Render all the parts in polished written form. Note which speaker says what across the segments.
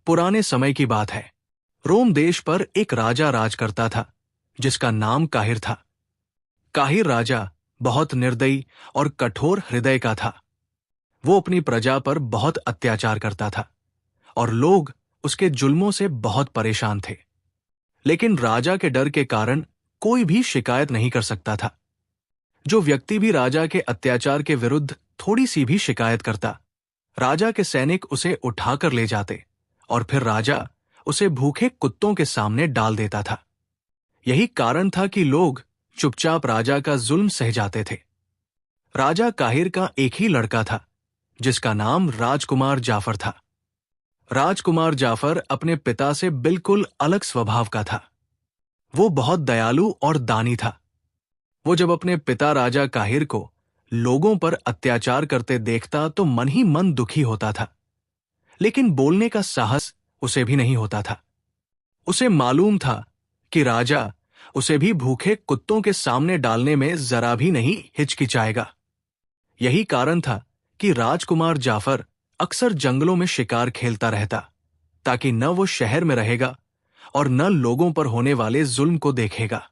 Speaker 1: पुराने समय की बात है। रोम देश पर एक राजा राज करता था जिसका नाम काहिर था। काहिर राजा बहुत निर्दयी और कठोर हृदय का था। वो अपनी प्रजा पर बहुत अत्याचार करता था और लोग उसके जुल्मों से बहुत परेशान थे। लेकिन राजा के डर के कारण कोई भी शिकायत नहीं कर सकता था। जो व्यक्ति भी राजा के अत्याचार के विरुद्ध थोड़ी सी भी शिकायत करता, राजा के सैनिक उसे उठाकर ले जाते और फिर राजा उसे भूखे कुत्तों के सामने डाल देता था। यही कारण था कि लोग चुपचाप राजा का जुल्म सह जाते थे। राजा काहिर का एक ही लड़का था जिसका नाम राजकुमार जाफर था। राजकुमार जाफर अपने पिता से बिल्कुल अलग स्वभाव का था। वो बहुत दयालु और दानी था। वो जब अपने पिता राजा काहिर को लोगों पर अत्याचार करते देखता तो मन ही मन दुखी होता था, लेकिन बोलने का साहस उसे भी नहीं होता था। उसे मालूम था कि राजा उसे भी भूखे कुत्तों के सामने डालने में जरा भी नहीं हिचकिचाएगा। यही कारण था कि राजकुमार जाफर अक्सर जंगलों में शिकार खेलता रहता, ताकि न वो शहर में रहेगा और न लोगों पर होने वाले जुल्म को देखेगा।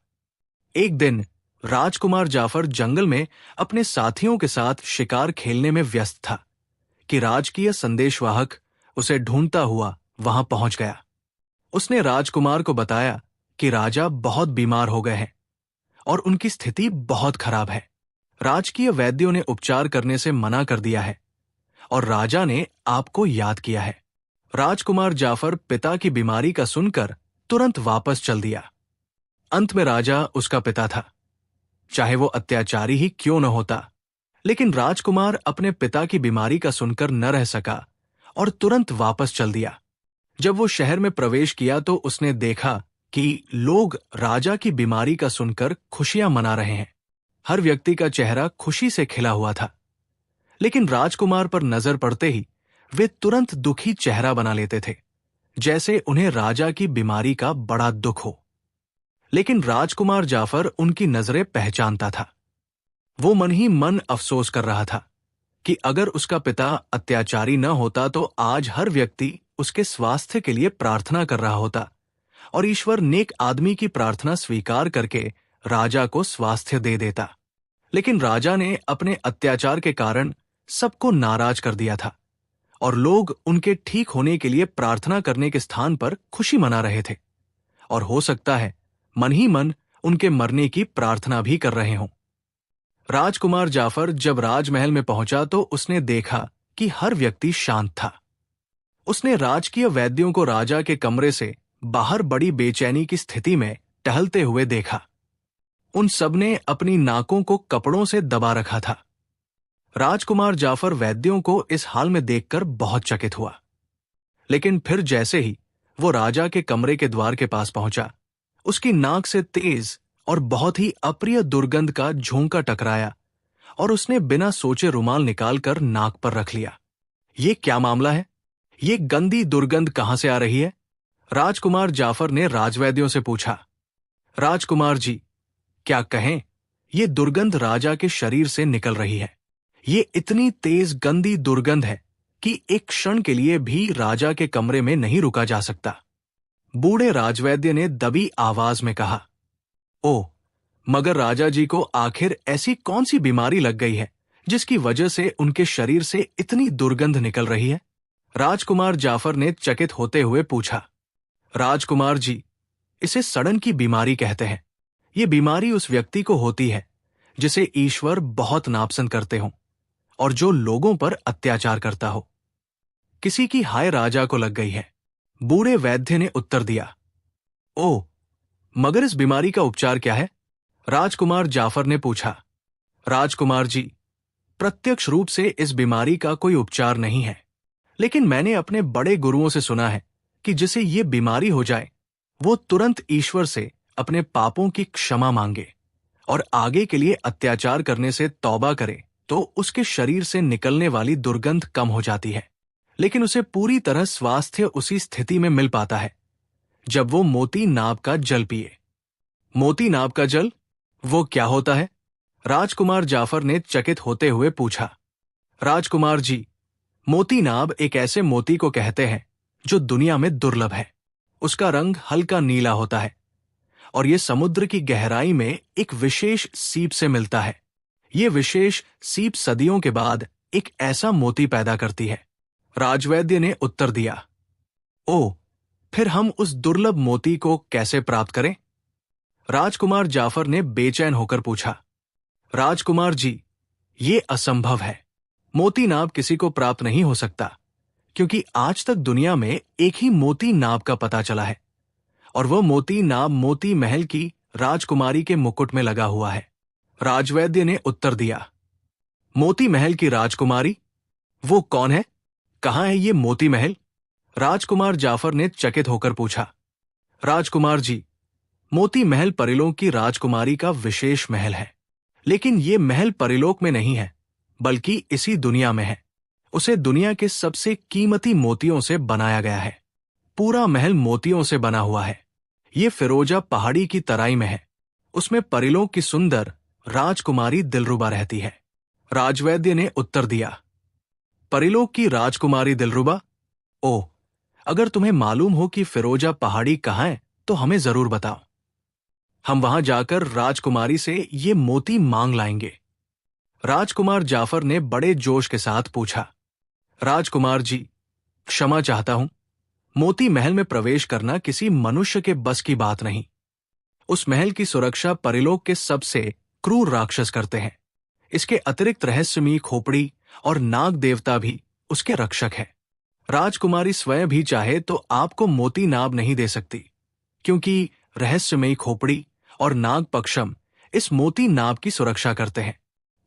Speaker 1: एक दिन राजकुमार जाफर जंगल में अपने साथियों के साथ शिकार खेलने में व्यस्त था कि राजकीय संदेशवाहक उसे ढूंढता हुआ वहां पहुंच गया। उसने राजकुमार को बताया कि राजा बहुत बीमार हो गए हैं और उनकी स्थिति बहुत खराब है। राजकीय वैद्यों ने उपचार करने से मना कर दिया है और राजा ने आपको याद किया है। राजकुमार जाफर पिता की बीमारी का सुनकर तुरंत वापस चल दिया। अंत में राजा उसका पिता था, चाहे वो अत्याचारी ही क्यों न होता। लेकिन राजकुमार अपने पिता की बीमारी का सुनकर न रह सका और तुरंत वापस चल दिया। जब वो शहर में प्रवेश किया तो उसने देखा कि लोग राजा की बीमारी का सुनकर खुशियां मना रहे हैं। हर व्यक्ति का चेहरा खुशी से खिला हुआ था, लेकिन राजकुमार पर नजर पड़ते ही वे तुरंत दुखी चेहरा बना लेते थे, जैसे उन्हें राजा की बीमारी का बड़ा दुख हो। लेकिन राजकुमार जाफर उनकी नजरें पहचानता था। वो मन ही मन अफसोस कर रहा था कि अगर उसका पिता अत्याचारी न होता तो आज हर व्यक्ति उसके स्वास्थ्य के लिए प्रार्थना कर रहा होता और ईश्वर नेक आदमी की प्रार्थना स्वीकार करके राजा को स्वास्थ्य दे देता। लेकिन राजा ने अपने अत्याचार के कारण सबको नाराज कर दिया था और लोग उनके ठीक होने के लिए प्रार्थना करने के स्थान पर खुशी मना रहे थे और हो सकता है मन ही मन उनके मरने की प्रार्थना भी कर रहे हों। राजकुमार जाफर जब राजमहल में पहुंचा तो उसने देखा कि हर व्यक्ति शांत था। उसने राजकीय वैद्यों को राजा के कमरे से बाहर बड़ी बेचैनी की स्थिति में टहलते हुए देखा। उन सबने अपनी नाकों को कपड़ों से दबा रखा था। राजकुमार जाफर वैद्यों को इस हाल में देखकर बहुत चकित हुआ, लेकिन फिर जैसे ही वो राजा के कमरे के द्वार के पास पहुंचा, उसकी नाक से तेज और बहुत ही अप्रिय दुर्गंध का झोंका टकराया और उसने बिना सोचे रुमाल निकालकर नाक पर रख लिया। ये क्या मामला है? ये गंदी दुर्गंध कहां से आ रही है? राजकुमार जाफर ने राजवैद्यों से पूछा। राजकुमार जी, क्या कहें, ये दुर्गंध राजा के शरीर से निकल रही है। ये इतनी तेज गंदी दुर्गंध है कि एक क्षण के लिए भी राजा के कमरे में नहीं रुका जा सकता। बूढ़े राजवैद्य ने दबी आवाज में कहा। ओह, मगर राजा जी को आखिर ऐसी कौन सी बीमारी लग गई है जिसकी वजह से उनके शरीर से इतनी दुर्गंध निकल रही है? राजकुमार जाफर ने चकित होते हुए पूछा। राजकुमार जी, इसे सड़न की बीमारी कहते हैं। ये बीमारी उस व्यक्ति को होती है जिसे ईश्वर बहुत नापसंद करते हों और जो लोगों पर अत्याचार करता हो। किसी की हाय राजा को लग गई है, बूढ़े वैद्य ने उत्तर दिया। ओह, मगर इस बीमारी का उपचार क्या है? राजकुमार जाफर ने पूछा। राजकुमार जी, प्रत्यक्ष रूप से इस बीमारी का कोई उपचार नहीं है, लेकिन मैंने अपने बड़े गुरुओं से सुना है कि जिसे ये बीमारी हो जाए वो तुरंत ईश्वर से अपने पापों की क्षमा मांगे और आगे के लिए अत्याचार करने से तौबा करे तो उसके शरीर से निकलने वाली दुर्गंध कम हो जाती है, लेकिन उसे पूरी तरह स्वास्थ्य उसी स्थिति में मिल पाता है जब वो मोती नाब का जल पिए। मोती नाब का जल? वो क्या होता है? राजकुमार जाफर ने चकित होते हुए पूछा। राजकुमार जी, मोती नाब एक ऐसे मोती को कहते हैं जो दुनिया में दुर्लभ है। उसका रंग हल्का नीला होता है और यह समुद्र की गहराई में एक विशेष सीप से मिलता है। ये विशेष सीप सदियों के बाद एक ऐसा मोती पैदा करती है। राजवैद्य ने उत्तर दिया, ओ, फिर हम उस दुर्लभ मोती को कैसे प्राप्त करें? राजकुमार जाफर ने बेचैन होकर पूछा। राजकुमार जी, ये असंभव है। मोती नाप किसी को प्राप्त नहीं हो सकता, क्योंकि आज तक दुनिया में एक ही मोती नाप का पता चला है, और वह मोती नाप मोती महल की राजकुमारी के मुकुट में लगा हुआ है। राजवैद्य ने उत्तर दिया, मोती महल की राजकुमारी? वो कौन है? कहाँ है ये मोती महल? राजकुमार जाफर ने चकित होकर पूछा। राजकुमार जी, मोती महल परिलोक की राजकुमारी का विशेष महल है, लेकिन ये महल परिलोक में नहीं है, बल्कि इसी दुनिया में है। उसे दुनिया के सबसे कीमती मोतियों से बनाया गया है। पूरा महल मोतियों से बना हुआ है। ये फिरोजा पहाड़ी की तराई में है। उसमें परिलोक की सुंदर राजकुमारी दिलरुबा रहती है। राजवैद्य ने उत्तर दिया, परिलोक की राजकुमारी दिलरुबा? ओह, अगर तुम्हें मालूम हो कि फिरोजा पहाड़ी कहाँ है तो हमें जरूर बताओ। हम वहां जाकर राजकुमारी से ये मोती मांग लाएंगे। राजकुमार जाफर ने बड़े जोश के साथ पूछा। राजकुमार जी, क्षमा चाहता हूं, मोती महल में प्रवेश करना किसी मनुष्य के बस की बात नहीं। उस महल की सुरक्षा परिलोक के सबसे क्रूर राक्षस करते हैं। इसके अतिरिक्त रहस्यमयी खोपड़ी और नाग देवता भी उसके रक्षक है। राजकुमारी स्वयं भी चाहे तो आपको मोती नाभ नहीं दे सकती, क्योंकि रहस्यमयी खोपड़ी और नाग पक्षम इस मोती नाभ की सुरक्षा करते हैं।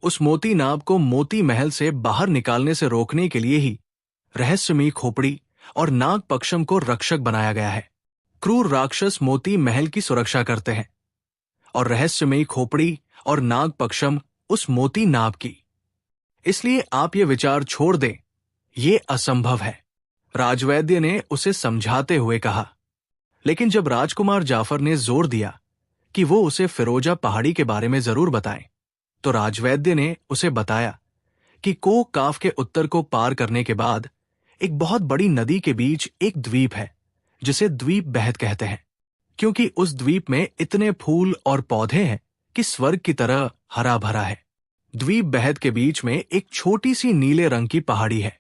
Speaker 1: उस मोती नाभ को मोती महल से बाहर निकालने से रोकने के लिए ही रहस्यमयी खोपड़ी और नाग पक्षम को रक्षक बनाया गया है। क्रूर राक्षस मोती महल की सुरक्षा करते हैं और रहस्यमयी खोपड़ी और नाग पक्षम उस मोती नाभ की। इसलिए आप ये विचार छोड़ दें, ये असंभव है। राजवैद्य ने उसे समझाते हुए कहा। लेकिन जब राजकुमार जाफर ने जोर दिया कि वो उसे फिरोजा पहाड़ी के बारे में जरूर बताएं, तो राजवैद्य ने उसे बताया कि कोह काफ के उत्तर को पार करने के बाद एक बहुत बड़ी नदी के बीच एक द्वीप है, जिसे द्वीप बहत कहते हैं, क्योंकि उस द्वीप में इतने फूल और पौधे हैं कि स्वर्ग की तरह हरा भरा है। द्वीप बहत के बीच में एक छोटी सी नीले रंग की पहाड़ी है।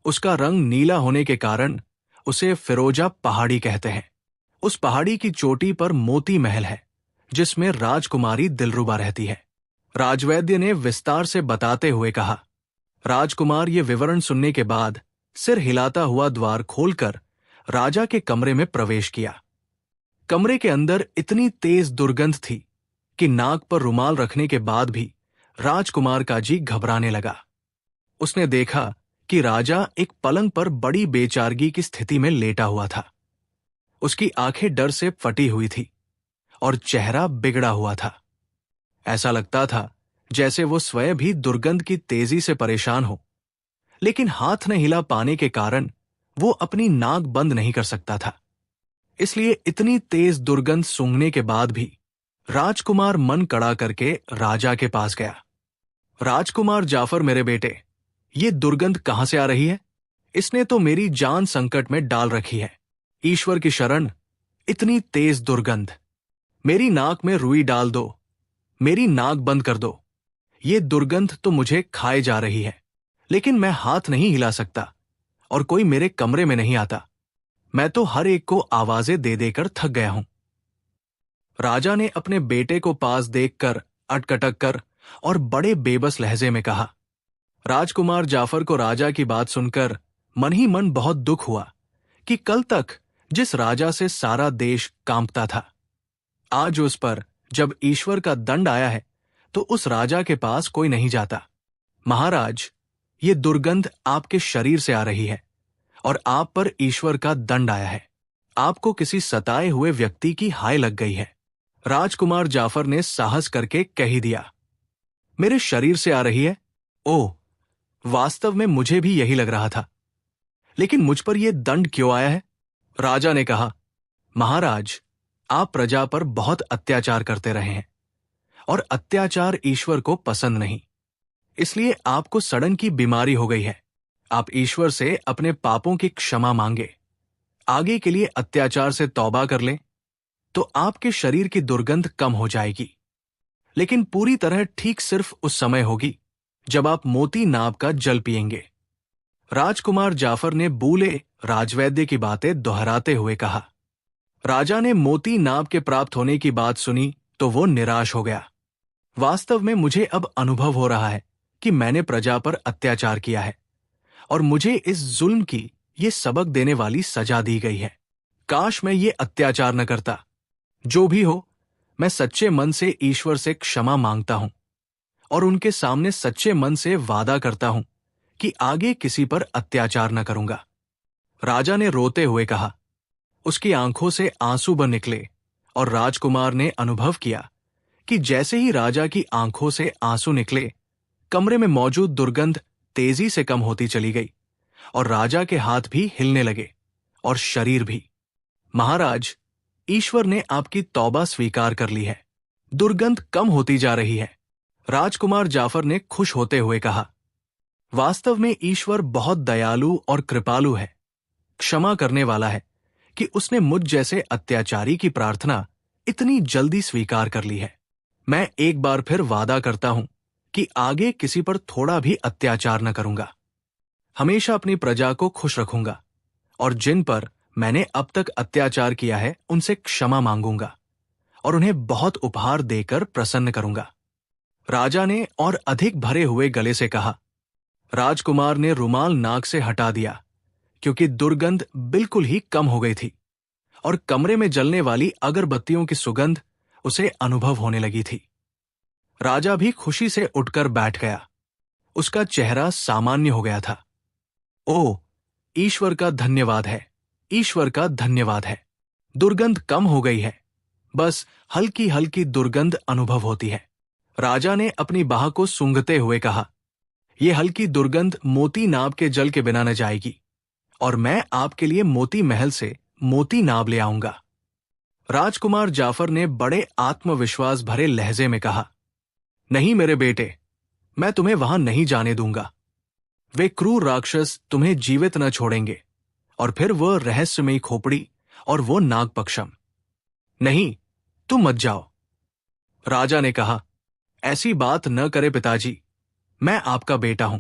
Speaker 1: उसका रंग नीला होने के कारण उसे फिरोजा पहाड़ी कहते हैं। उस पहाड़ी की चोटी पर मोती महल है, जिसमें राजकुमारी दिलरुबा रहती है। राजवैद्य ने विस्तार से बताते हुए कहा। राजकुमार ये विवरण सुनने के बाद सिर हिलाता हुआ द्वार खोलकर राजा के कमरे में प्रवेश किया। कमरे के अंदर इतनी तेज दुर्गंध थी कि नाक पर रुमाल रखने के बाद भी राजकुमार का जी घबराने लगा। उसने देखा कि राजा एक पलंग पर बड़ी बेचारगी की स्थिति में लेटा हुआ था। उसकी आंखें डर से फटी हुई थी और चेहरा बिगड़ा हुआ था। ऐसा लगता था जैसे वो स्वयं भी दुर्गंध की तेजी से परेशान हो, लेकिन हाथ न हिला पाने के कारण वो अपनी नाक बंद नहीं कर सकता था। इसलिए इतनी तेज दुर्गंध सूंघने के बाद भी राजकुमार मन कड़ा करके राजा के पास गया। राजकुमार जाफर, मेरे बेटे, ये दुर्गंध कहां से आ रही है? इसने तो मेरी जान संकट में डाल रखी है। ईश्वर की शरण, इतनी तेज दुर्गंध। मेरी नाक में रुई डाल दो, मेरी नाक बंद कर दो। ये दुर्गंध तो मुझे खाए जा रही है, लेकिन मैं हाथ नहीं हिला सकता और कोई मेरे कमरे में नहीं आता। मैं तो हर एक को आवाजें दे देकर थक गया हूं। राजा ने अपने बेटे को पास देखकर अटकटक कर और बड़े बेबस लहजे में कहा। राजकुमार जाफर को राजा की बात सुनकर मन ही मन बहुत दुख हुआ कि कल तक जिस राजा से सारा देश कांपता था, आज उस पर जब ईश्वर का दंड आया है तो उस राजा के पास कोई नहीं जाता। महाराज, ये दुर्गंध आपके शरीर से आ रही है और आप पर ईश्वर का दंड आया है। आपको किसी सताए हुए व्यक्ति की हाय लग गई है। राजकुमार जाफर ने साहस करके कह ही दिया। मेरे शरीर से आ रही है? ओह, वास्तव में मुझे भी यही लग रहा था, लेकिन मुझ पर यह दंड क्यों आया है? राजा ने कहा, महाराज, आप प्रजा पर बहुत अत्याचार करते रहे हैं और अत्याचार ईश्वर को पसंद नहीं। इसलिए आपको सड़न की बीमारी हो गई है। आप ईश्वर से अपने पापों की क्षमा मांगे। आगे के लिए अत्याचार से तौबा कर लें तो आपके शरीर की दुर्गंध कम हो जाएगी, लेकिन पूरी तरह ठीक सिर्फ उस समय होगी जब आप मोती नाब का जल पिएंगे। राजकुमार जाफर ने बूले राजवैद्य की बातें दोहराते हुए कहा। राजा ने मोती नाब के प्राप्त होने की बात सुनी तो वो निराश हो गया। वास्तव में मुझे अब अनुभव हो रहा है कि मैंने प्रजा पर अत्याचार किया है और मुझे इस जुल्म की ये सबक देने वाली सजा दी गई है। काश मैं ये अत्याचार न करता। जो भी हो, मैं सच्चे मन से ईश्वर से क्षमा मांगता हूं और उनके सामने सच्चे मन से वादा करता हूं कि आगे किसी पर अत्याचार न करूंगा। राजा ने रोते हुए कहा। उसकी आंखों से आंसू बह निकले और राजकुमार ने अनुभव किया कि जैसे ही राजा की आंखों से आंसू निकले, कमरे में मौजूद दुर्गंध तेजी से कम होती चली गई और राजा के हाथ भी हिलने लगे और शरीर भी। महाराज, ईश्वर ने आपकी तौबा स्वीकार कर ली है। दुर्गंध कम होती जा रही है। राजकुमार जाफर ने खुश होते हुए कहा। वास्तव में ईश्वर बहुत दयालु और कृपालु है, क्षमा करने वाला है कि उसने मुझ जैसे अत्याचारी की प्रार्थना इतनी जल्दी स्वीकार कर ली है। मैं एक बार फिर वादा करता हूं कि आगे किसी पर थोड़ा भी अत्याचार न करूंगा। हमेशा अपनी प्रजा को खुश रखूंगा और जिन पर मैंने अब तक अत्याचार किया है उनसे क्षमा मांगूंगा और उन्हें बहुत उपहार देकर प्रसन्न करूंगा। राजा ने और अधिक भरे हुए गले से कहा। राजकुमार ने रुमाल नाक से हटा दिया क्योंकि दुर्गंध बिल्कुल ही कम हो गई थी और कमरे में जलने वाली अगरबत्तियों की सुगंध उसे अनुभव होने लगी थी। राजा भी खुशी से उठकर बैठ गया। उसका चेहरा सामान्य हो गया था। ओह, ईश्वर का धन्यवाद है, ईश्वर का धन्यवाद है। दुर्गंध कम हो गई है, बस हल्की हल्की दुर्गंध अनुभव होती है। राजा ने अपनी बाह को सूंघते हुए कहा। यह हल्की दुर्गंध मोती नाब के जल के बिना न जाएगी और मैं आपके लिए मोती महल से मोती नाब ले आऊंगा। राजकुमार जाफर ने बड़े आत्मविश्वास भरे लहजे में कहा। नहीं मेरे बेटे, मैं तुम्हें वहां नहीं जाने दूंगा। वे क्रूर राक्षस तुम्हें जीवित न छोड़ेंगे और फिर वह रहस्यमयी खोपड़ी और वो नागपक्षम। नहीं, तुम मत जाओ। राजा ने कहा। ऐसी बात न करे पिताजी, मैं आपका बेटा हूं।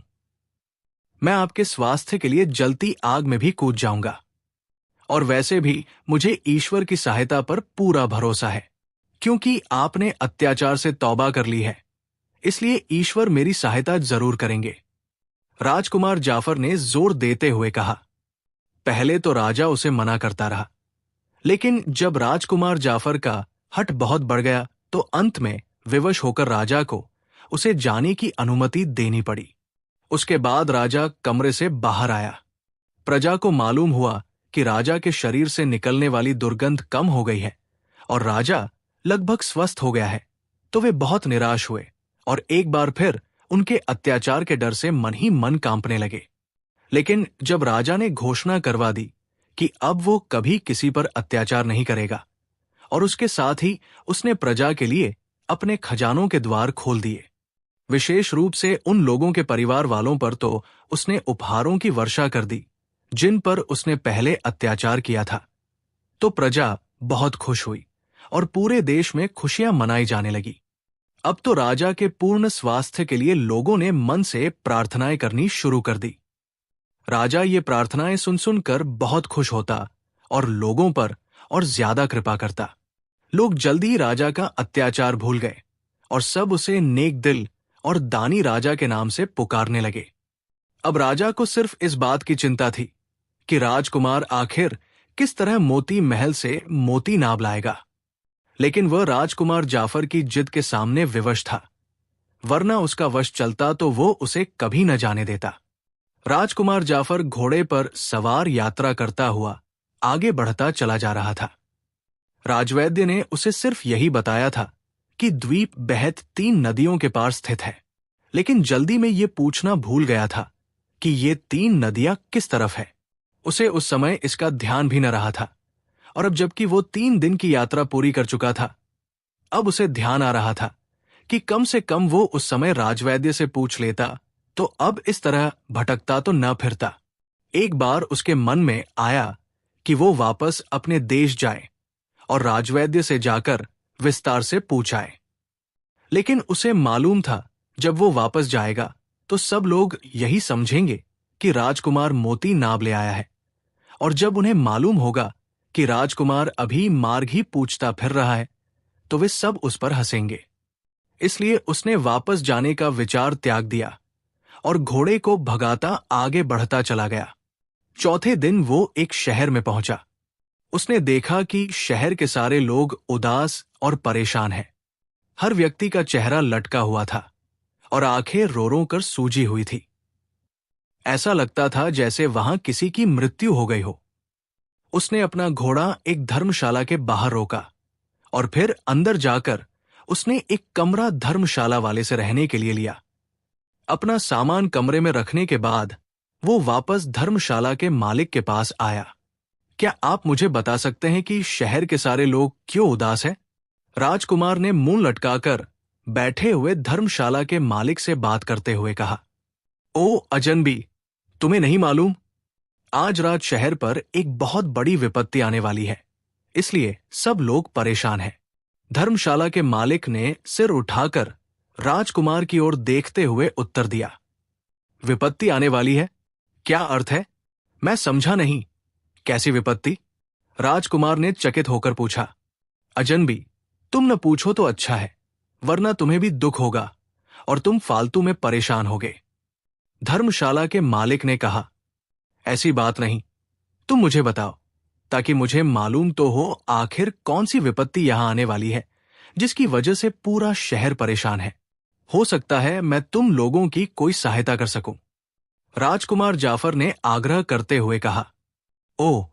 Speaker 1: मैं आपके स्वास्थ्य के लिए जलती आग में भी कूद जाऊंगा और वैसे भी मुझे ईश्वर की सहायता पर पूरा भरोसा है, क्योंकि आपने अत्याचार से तौबा कर ली है, इसलिए ईश्वर मेरी सहायता जरूर करेंगे। राजकुमार जाफर ने जोर देते हुए कहा। पहले तो राजा उसे मना करता रहा, लेकिन जब राजकुमार जाफर का हठ बहुत बढ़ गया तो अंत में विवश होकर राजा को उसे जाने की अनुमति देनी पड़ी। उसके बाद राजा कमरे से बाहर आया। प्रजा को मालूम हुआ कि राजा के शरीर से निकलने वाली दुर्गंध कम हो गई है और राजा लगभग स्वस्थ हो गया है, तो वे बहुत निराश हुए और एक बार फिर उनके अत्याचार के डर से मन ही मन कांपने लगे। लेकिन जब राजा ने घोषणा करवा दी कि अब वो कभी किसी पर अत्याचार नहीं करेगा और उसके साथ ही उसने प्रजा के लिए अपने खजानों के द्वार खोल दिए, विशेष रूप से उन लोगों के परिवार वालों पर तो उसने उपहारों की वर्षा कर दी जिन पर उसने पहले अत्याचार किया था, तो प्रजा बहुत खुश हुई और पूरे देश में खुशियां मनाई जाने लगी। अब तो राजा के पूर्ण स्वास्थ्य के लिए लोगों ने मन से प्रार्थनाएं करनी शुरू कर दी। राजा ये प्रार्थनाएं सुन सुनकर बहुत खुश होता और लोगों पर और ज्यादा कृपा करता। लोग जल्दी ही राजा का अत्याचार भूल गए और सब उसे नेक दिल और दानी राजा के नाम से पुकारने लगे। अब राजा को सिर्फ इस बात की चिंता थी कि राजकुमार आखिर किस तरह मोती महल से मोती नाब लाएगा, लेकिन वह राजकुमार जाफर की जिद के सामने विवश था, वरना उसका वश चलता तो वो उसे कभी न जाने देता। राजकुमार जाफर घोड़े पर सवार यात्रा करता हुआ आगे बढ़ता चला जा रहा था। राजवैद्य ने उसे सिर्फ यही बताया था कि द्वीप बेहद 3 नदियों के पार स्थित है, लेकिन जल्दी में ये पूछना भूल गया था कि ये 3 नदियां किस तरफ है। उसे उस समय इसका ध्यान भी न रहा था और अब जबकि वो 3 दिन की यात्रा पूरी कर चुका था, अब उसे ध्यान आ रहा था कि कम से कम वो उस समय राजवैद्य से पूछ लेता तो अब इस तरह भटकता तो न फिरता। एक बार उसके मन में आया कि वो वापस अपने देश जाए और राजवैद्य से जाकर विस्तार से पूछाए। लेकिन उसे मालूम था जब वो वापस जाएगा तो सब लोग यही समझेंगे कि राजकुमार मोती नाव ले आया है, और जब उन्हें मालूम होगा कि राजकुमार अभी मार्ग ही पूछता फिर रहा है तो वे सब उस पर हंसेंगे। इसलिए उसने वापस जाने का विचार त्याग दिया और घोड़े को भगाता आगे बढ़ता चला गया। चौथे दिन वो एक शहर में पहुंचा। उसने देखा कि शहर के सारे लोग उदास और परेशान हैं। हर व्यक्ति का चेहरा लटका हुआ था और आंखें रो रो कर सूजी हुई थी। ऐसा लगता था जैसे वहां किसी की मृत्यु हो गई हो। उसने अपना घोड़ा एक धर्मशाला के बाहर रोका और फिर अंदर जाकर उसने एक कमरा धर्मशाला वाले से रहने के लिए लिया। अपना सामान कमरे में रखने के बाद वो वापस धर्मशाला के मालिक के पास आया। क्या आप मुझे बता सकते हैं कि शहर के सारे लोग क्यों उदास हैं? राजकुमार ने मुंह लटकाकर बैठे हुए धर्मशाला के मालिक से बात करते हुए कहा, ओ अजनबी, तुम्हें नहीं मालूम? आज रात शहर पर एक बहुत बड़ी विपत्ति आने वाली है, इसलिए सब लोग परेशान हैं। धर्मशाला के मालिक ने सिर उठाकर राजकुमार की ओर देखते हुए उत्तर दिया, विपत्ति आने वाली है? क्या अर्थ है? मैं समझा नहीं। कैसी विपत्ति? राजकुमार ने चकित होकर पूछा। अजनबी, तुम न पूछो तो अच्छा है, वरना तुम्हें भी दुख होगा और तुम फालतू में परेशान होगे। धर्मशाला के मालिक ने कहा, ऐसी बात नहीं, तुम मुझे बताओ ताकि मुझे मालूम तो हो आखिर कौन सी विपत्ति यहां आने वाली है जिसकी वजह से पूरा शहर परेशान है। हो सकता है मैं तुम लोगों की कोई सहायता कर सकूं। राजकुमार जाफर ने आग्रह करते हुए कहा, ओ,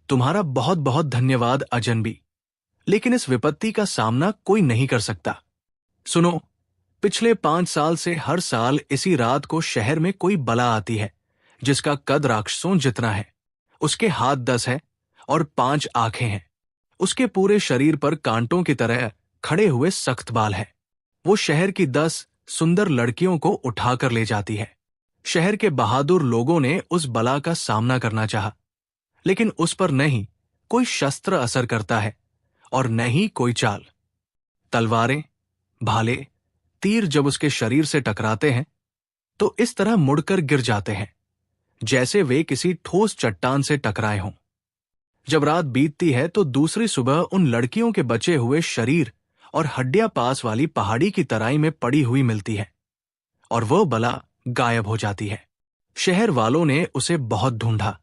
Speaker 1: तुम्हारा बहुत बहुत धन्यवाद अजनबी, लेकिन इस विपत्ति का सामना कोई नहीं कर सकता। सुनो, पिछले 5 साल से हर साल इसी रात को शहर में कोई बला आती है जिसका कद राक्षसों जितना है। उसके हाथ 10 है और 5 आंखें हैं। उसके पूरे शरीर पर कांटों की तरह खड़े हुए सख्त बाल हैं। वो शहर की 10 सुंदर लड़कियों को उठाकर ले जाती है। शहर के बहादुर लोगों ने उस बला का सामना करना चाहा, लेकिन उस पर न ही कोई शस्त्र असर करता है और न ही कोई चाल। तलवारें, भाले, तीर जब उसके शरीर से टकराते हैं तो इस तरह मुड़कर गिर जाते हैं जैसे वे किसी ठोस चट्टान से टकराए हों। जब रात बीतती है तो दूसरी सुबह उन लड़कियों के बचे हुए शरीर और हड्डियां पास वाली पहाड़ी की तराई में पड़ी हुई मिलती है और वह बला गायब हो जाती है। शहर वालों ने उसे बहुत ढूंढा,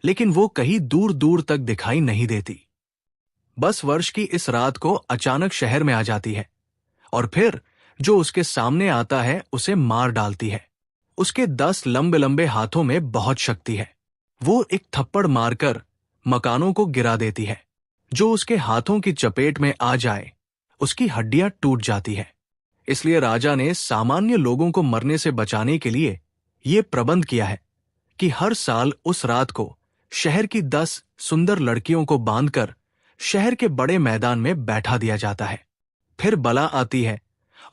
Speaker 1: लेकिन वो कहीं दूर दूर तक दिखाई नहीं देती। बस वर्ष की इस रात को अचानक शहर में आ जाती है और फिर जो उसके सामने आता है उसे मार डालती है। उसके 10 लंबे लंबे हाथों में बहुत शक्ति है। वो एक थप्पड़ मारकर मकानों को गिरा देती है। जो उसके हाथों की चपेट में आ जाए उसकी हड्डियां टूट जाती है। इसलिए राजा ने सामान्य लोगों को मरने से बचाने के लिए ये प्रबंध किया है कि हर साल उस रात को शहर की 10 सुंदर लड़कियों को बांधकर शहर के बड़े मैदान में बैठा दिया जाता है। फिर बला आती है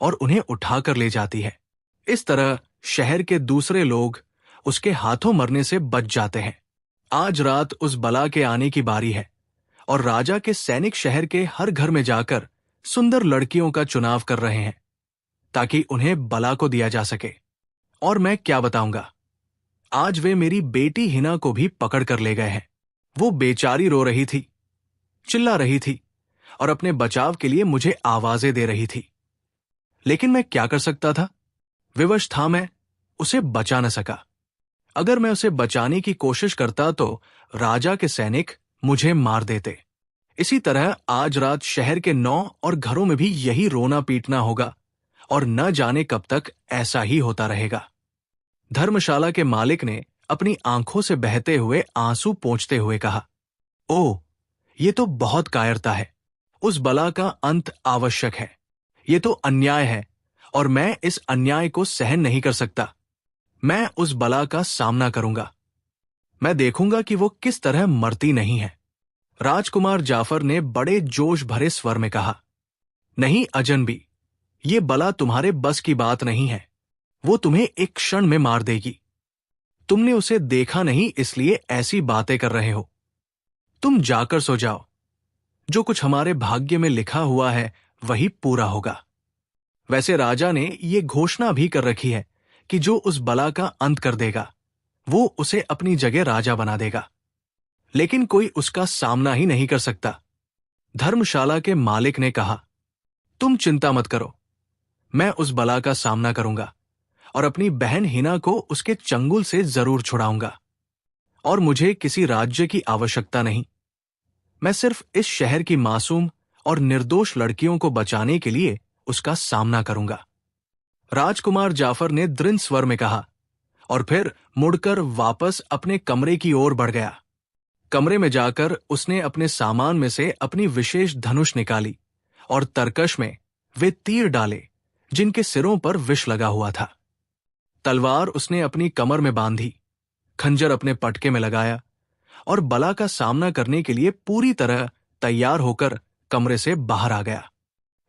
Speaker 1: और उन्हें उठाकर ले जाती है। इस तरह शहर के दूसरे लोग उसके हाथों मरने से बच जाते हैं। आज रात उस बला के आने की बारी है और राजा के सैनिक शहर के हर घर में जाकर सुंदर लड़कियों का चुनाव कर रहे हैं ताकि उन्हें बला को दिया जा सके। और मैं क्या बताऊंगा, आज वे मेरी बेटी हिना को भी पकड़ कर ले गए हैं। वो बेचारी रो रही थी, चिल्ला रही थी और अपने बचाव के लिए मुझे आवाजें दे रही थी, लेकिन मैं क्या कर सकता था? विवश था मैं, उसे बचा न सका। अगर मैं उसे बचाने की कोशिश करता तो राजा के सैनिक मुझे मार देते। इसी तरह आज रात शहर के 9 और घरों में भी यही रोना पीटना होगा और न जाने कब तक ऐसा ही होता रहेगा। धर्मशाला के मालिक ने अपनी आंखों से बहते हुए आंसू पोंछते हुए कहा, ओह, ये तो बहुत कायरता है। उस बला का अंत आवश्यक है। ये तो अन्याय है और मैं इस अन्याय को सहन नहीं कर सकता। मैं उस बला का सामना करूंगा। मैं देखूंगा कि वो किस तरह मरती नहीं है। राजकुमार जाफर ने बड़े जोश भरे स्वर में कहा, नहीं अजनबी, ये बला तुम्हारे बस की बात नहीं है। वो तुम्हें एक क्षण में मार देगी। तुमने उसे देखा नहीं इसलिए ऐसी बातें कर रहे हो। तुम जाकर सो जाओ। जो कुछ हमारे भाग्य में लिखा हुआ है वही पूरा होगा। वैसे राजा ने ये घोषणा भी कर रखी है कि जो उस बला का अंत कर देगा वो उसे अपनी जगह राजा बना देगा, लेकिन कोई उसका सामना ही नहीं कर सकता। धर्मशाला के मालिक ने कहा, तुम चिंता मत करो, मैं उस बला का सामना करूंगा और अपनी बहन हिना को उसके चंगुल से जरूर छुड़ाऊंगा। और मुझे किसी राज्य की आवश्यकता नहीं, मैं सिर्फ इस शहर की मासूम और निर्दोष लड़कियों को बचाने के लिए उसका सामना करूंगा। राजकुमार जाफर ने दृढ़ स्वर में कहा और फिर मुड़कर वापस अपने कमरे की ओर बढ़ गया। कमरे में जाकर उसने अपने सामान में से अपनी विशेष धनुष निकाली और तरकश में वे तीर डाले जिनके सिरों पर विष लगा हुआ था। तलवार उसने अपनी कमर में बांधी, खंजर अपने पटके में लगाया और बला का सामना करने के लिए पूरी तरह तैयार होकर कमरे से बाहर आ गया।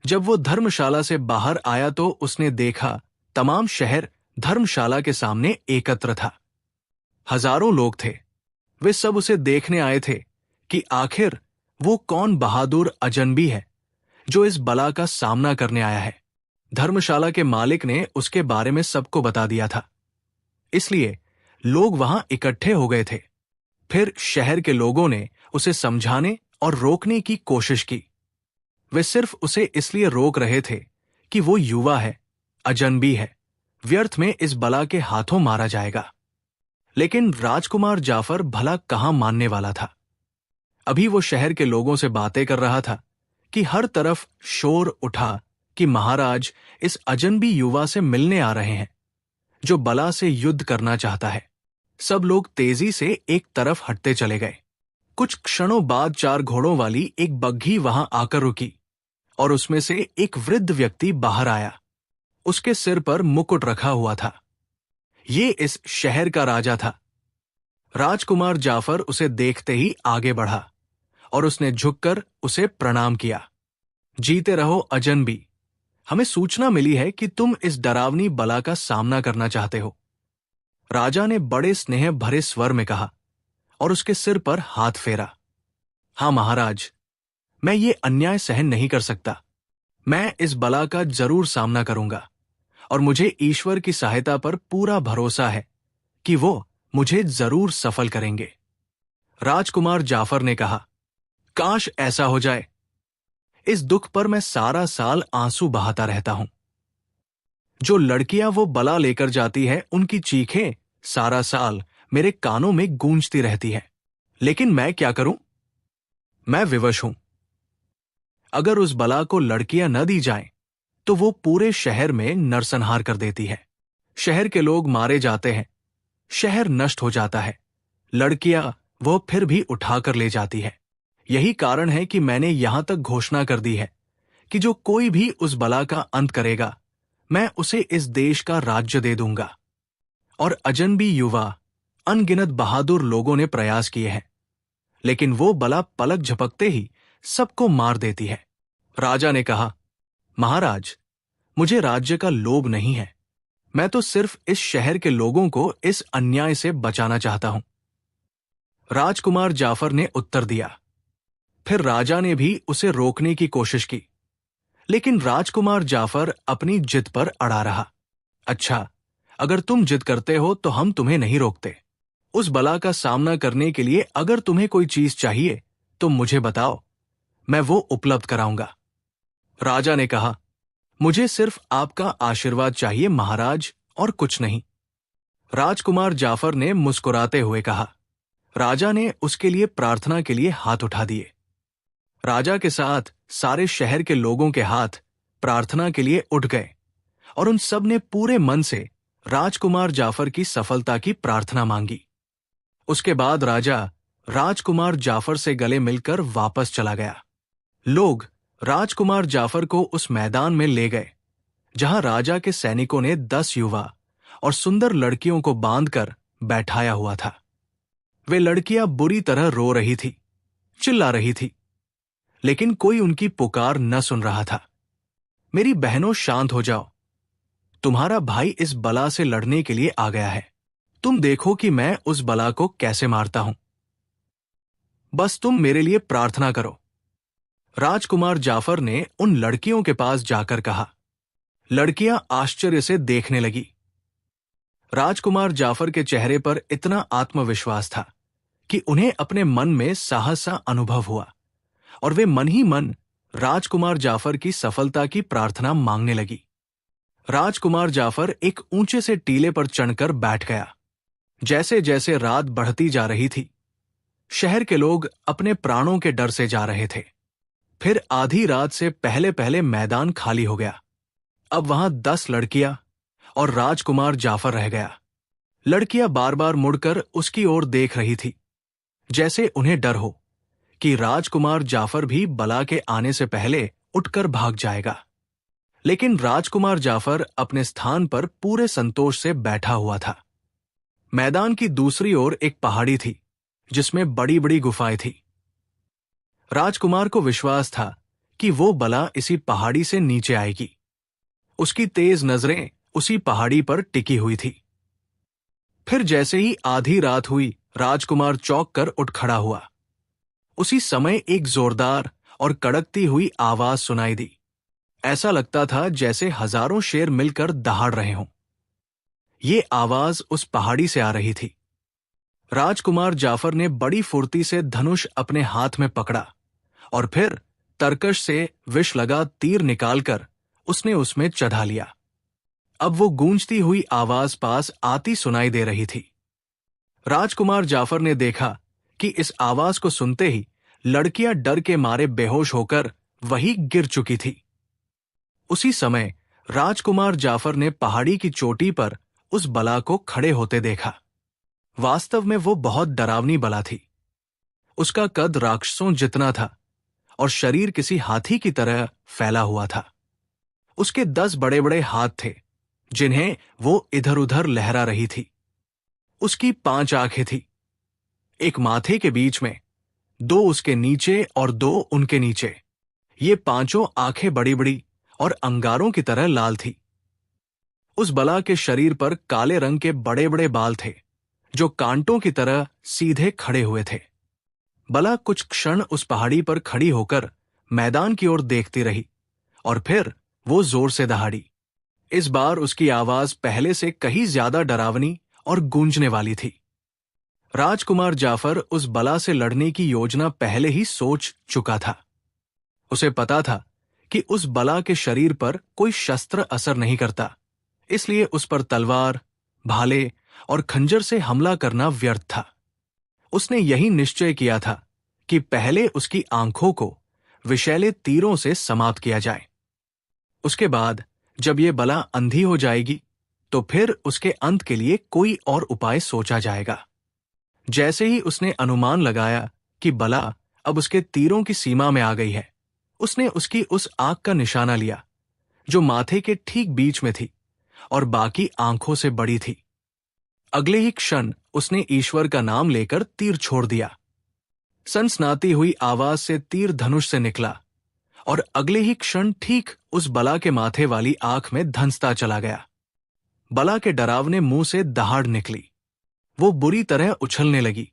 Speaker 1: जब वो धर्मशाला से बाहर आया तो उसने देखा तमाम शहर धर्मशाला के सामने एकत्र था। हजारों लोग थे। वे सब उसे देखने आए थे कि आखिर वो कौन बहादुर अजनबी है जो इस बला का सामना करने आया है। धर्मशाला के मालिक ने उसके बारे में सबको बता दिया था, इसलिए लोग वहां इकट्ठे हो गए थे। फिर शहर के लोगों ने उसे समझाने और रोकने की कोशिश की। वे सिर्फ उसे इसलिए रोक रहे थे कि वो युवा है, अजनबी है, व्यर्थ में इस बला के हाथों मारा जाएगा। लेकिन राजकुमार जाफर भला कहां मानने वाला था। अभी वो शहर के लोगों से बातें कर रहा था कि हर तरफ शोर उठा कि महाराज इस अजनबी युवा से मिलने आ रहे हैं जो बला से युद्ध करना चाहता है। सब लोग तेजी से एक तरफ हटते चले गए। कुछ क्षणों बाद 4 घोड़ों वाली एक बग्घी वहां आकर रुकी और उसमें से एक वृद्ध व्यक्ति बाहर आया। उसके सिर पर मुकुट रखा हुआ था। ये इस शहर का राजा था। राजकुमार जाफर उसे देखते ही आगे बढ़ा और उसने झुककर उसे प्रणाम किया। जीते रहो अजनबी, हमें सूचना मिली है कि तुम इस डरावनी बला का सामना करना चाहते हो। राजा ने बड़े स्नेह भरे स्वर में कहा और उसके सिर पर हाथ फेरा। हां महाराज, मैं ये अन्याय सहन नहीं कर सकता। मैं इस बला का जरूर सामना करूंगा और मुझे ईश्वर की सहायता पर पूरा भरोसा है कि वो मुझे जरूर सफल करेंगे। राजकुमार जाफर ने कहा, काश ऐसा हो जाए। इस दुख पर मैं सारा साल आंसू बहाता रहता हूं। जो लड़कियां वो बला लेकर जाती है उनकी चीखें सारा साल मेरे कानों में गूंजती रहती है। लेकिन मैं क्या करूं? मैं विवश हूं। अगर उस बला को लड़कियां न दी जाएं, तो वो पूरे शहर में नरसंहार कर देती है। शहर के लोग मारे जाते हैं, शहर नष्ट हो जाता है, लड़कियां वो फिर भी उठाकर ले जाती है। यही कारण है कि मैंने यहां तक घोषणा कर दी है कि जो कोई भी उस बला का अंत करेगा, मैं उसे इस देश का राज्य दे दूंगा। और अजनबी युवा अनगिनत बहादुर लोगों ने प्रयास किए हैं, लेकिन वो बला पलक झपकते ही सबको मार देती है। राजा ने कहा, महाराज, मुझे राज्य का लोभ नहीं है। मैं तो सिर्फ इस शहर के लोगों को इस अन्याय से बचाना चाहता हूं। राजकुमार जाफर ने उत्तर दिया। फिर राजा ने भी उसे रोकने की कोशिश की, लेकिन राजकुमार जाफर अपनी जिद पर अड़ा रहा। अच्छा, अगर तुम जिद करते हो तो हम तुम्हें नहीं रोकते। उस बला का सामना करने के लिए अगर तुम्हें कोई चीज चाहिए तो मुझे बताओ, मैं वो उपलब्ध कराऊंगा। राजा ने कहा, मुझे सिर्फ आपका आशीर्वाद चाहिए महाराज, और कुछ नहीं। राजकुमार जाफर ने मुस्कुराते हुए कहा। राजा ने उसके लिए प्रार्थना के लिए हाथ उठा दिए। राजा के साथ सारे शहर के लोगों के हाथ प्रार्थना के लिए उठ गए और उन सब ने पूरे मन से राजकुमार जाफर की सफलता की प्रार्थना मांगी। उसके बाद राजा राजकुमार जाफर से गले मिलकर वापस चला गया। लोग राजकुमार जाफर को उस मैदान में ले गए जहां राजा के सैनिकों ने 10 युवा और सुंदर लड़कियों को बांधकर बैठाया हुआ था। वे लड़कियां बुरी तरह रो रही थी, चिल्ला रही थी, लेकिन कोई उनकी पुकार न सुन रहा था। मेरी बहनों, शांत हो जाओ। तुम्हारा भाई इस बला से लड़ने के लिए आ गया है। तुम देखो कि मैं उस बला को कैसे मारता हूं। बस तुम मेरे लिए प्रार्थना करो। राजकुमार जाफर ने उन लड़कियों के पास जाकर कहा। लड़कियां आश्चर्य से देखने लगी। राजकुमार जाफर के चेहरे पर इतना आत्मविश्वास था कि उन्हें अपने मन में साहस सा अनुभव हुआ और वे मन ही मन राजकुमार जाफर की सफलता की प्रार्थना मांगने लगी। राजकुमार जाफर एक ऊंचे से टीले पर चढ़कर बैठ गया। जैसे जैसे रात बढ़ती जा रही थी, शहर के लोग अपने प्राणों के डर से जा रहे थे। फिर आधी रात से पहले पहले मैदान खाली हो गया। अब वहां 10 लड़कियां और राजकुमार जाफर रह गया। लड़कियां बार बार मुड़कर उसकी ओर देख रही थी, जैसे उन्हें डर हो कि राजकुमार जाफर भी बला के आने से पहले उठकर भाग जाएगा। लेकिन राजकुमार जाफर अपने स्थान पर पूरे संतोष से बैठा हुआ था। मैदान की दूसरी ओर एक पहाड़ी थी जिसमें बड़ी बड़ी गुफाएं थी। राजकुमार को विश्वास था कि वो बला इसी पहाड़ी से नीचे आएगी। उसकी तेज नजरें उसी पहाड़ी पर टिकी हुई थी। फिर जैसे ही आधी रात हुई, राजकुमार चौंक कर उठ खड़ा हुआ। उसी समय एक जोरदार और कड़कती हुई आवाज सुनाई दी। ऐसा लगता था जैसे हजारों शेर मिलकर दहाड़ रहे हों। ये आवाज उस पहाड़ी से आ रही थी। राजकुमार जाफर ने बड़ी फुर्ती से धनुष अपने हाथ में पकड़ा और फिर तरकश से विष लगा तीर निकालकर उसने उसमें चढ़ा लिया। अब वो गूंजती हुई आवाज पास आती सुनाई दे रही थी। राजकुमार जाफर ने देखा कि इस आवाज को सुनते ही लड़कियां डर के मारे बेहोश होकर वहीं गिर चुकी थी। उसी समय राजकुमार जाफर ने पहाड़ी की चोटी पर उस बला को खड़े होते देखा। वास्तव में वो बहुत डरावनी बला थी। उसका कद राक्षसों जितना था और शरीर किसी हाथी की तरह फैला हुआ था। उसके 10 बड़े बड़े हाथ थे जिन्हें वो इधर उधर लहरा रही थी। उसकी 5 आंखें थी, एक माथे के बीच में, 2 उसके नीचे और 2 उनके नीचे। ये पांचों आंखें बड़ी बड़ी और अंगारों की तरह लाल थी। उस बला के शरीर पर काले रंग के बड़े बड़े बाल थे जो कांटों की तरह सीधे खड़े हुए थे। बला कुछ क्षण उस पहाड़ी पर खड़ी होकर मैदान की ओर देखती रही और फिर वो जोर से दहाड़ी। इस बार उसकी आवाज पहले से कहीं ज्यादा डरावनी और गूंजने वाली थी। राजकुमार जाफर उस बला से लड़ने की योजना पहले ही सोच चुका था। उसे पता था कि उस बला के शरीर पर कोई शस्त्र असर नहीं करता, इसलिए उस पर तलवार, भाले और खंजर से हमला करना व्यर्थ था। उसने यही निश्चय किया था कि पहले उसकी आंखों को विषैले तीरों से समाप्त किया जाए। उसके बाद जब ये बला अंधी हो जाएगी तो फिर उसके अंत के लिए कोई और उपाय सोचा जाएगा। जैसे ही उसने अनुमान लगाया कि बला अब उसके तीरों की सीमा में आ गई है, उसने उसकी उस आंख का निशाना लिया जो माथे के ठीक बीच में थी और बाकी आंखों से बड़ी थी। अगले ही क्षण उसने ईश्वर का नाम लेकर तीर छोड़ दिया। सनसनाती हुई आवाज से तीर धनुष से निकला और अगले ही क्षण ठीक उस बला के माथे वाली आंख में धंसता चला गया। बला के डरावने मुंह से दहाड़ निकली। वो बुरी तरह उछलने लगी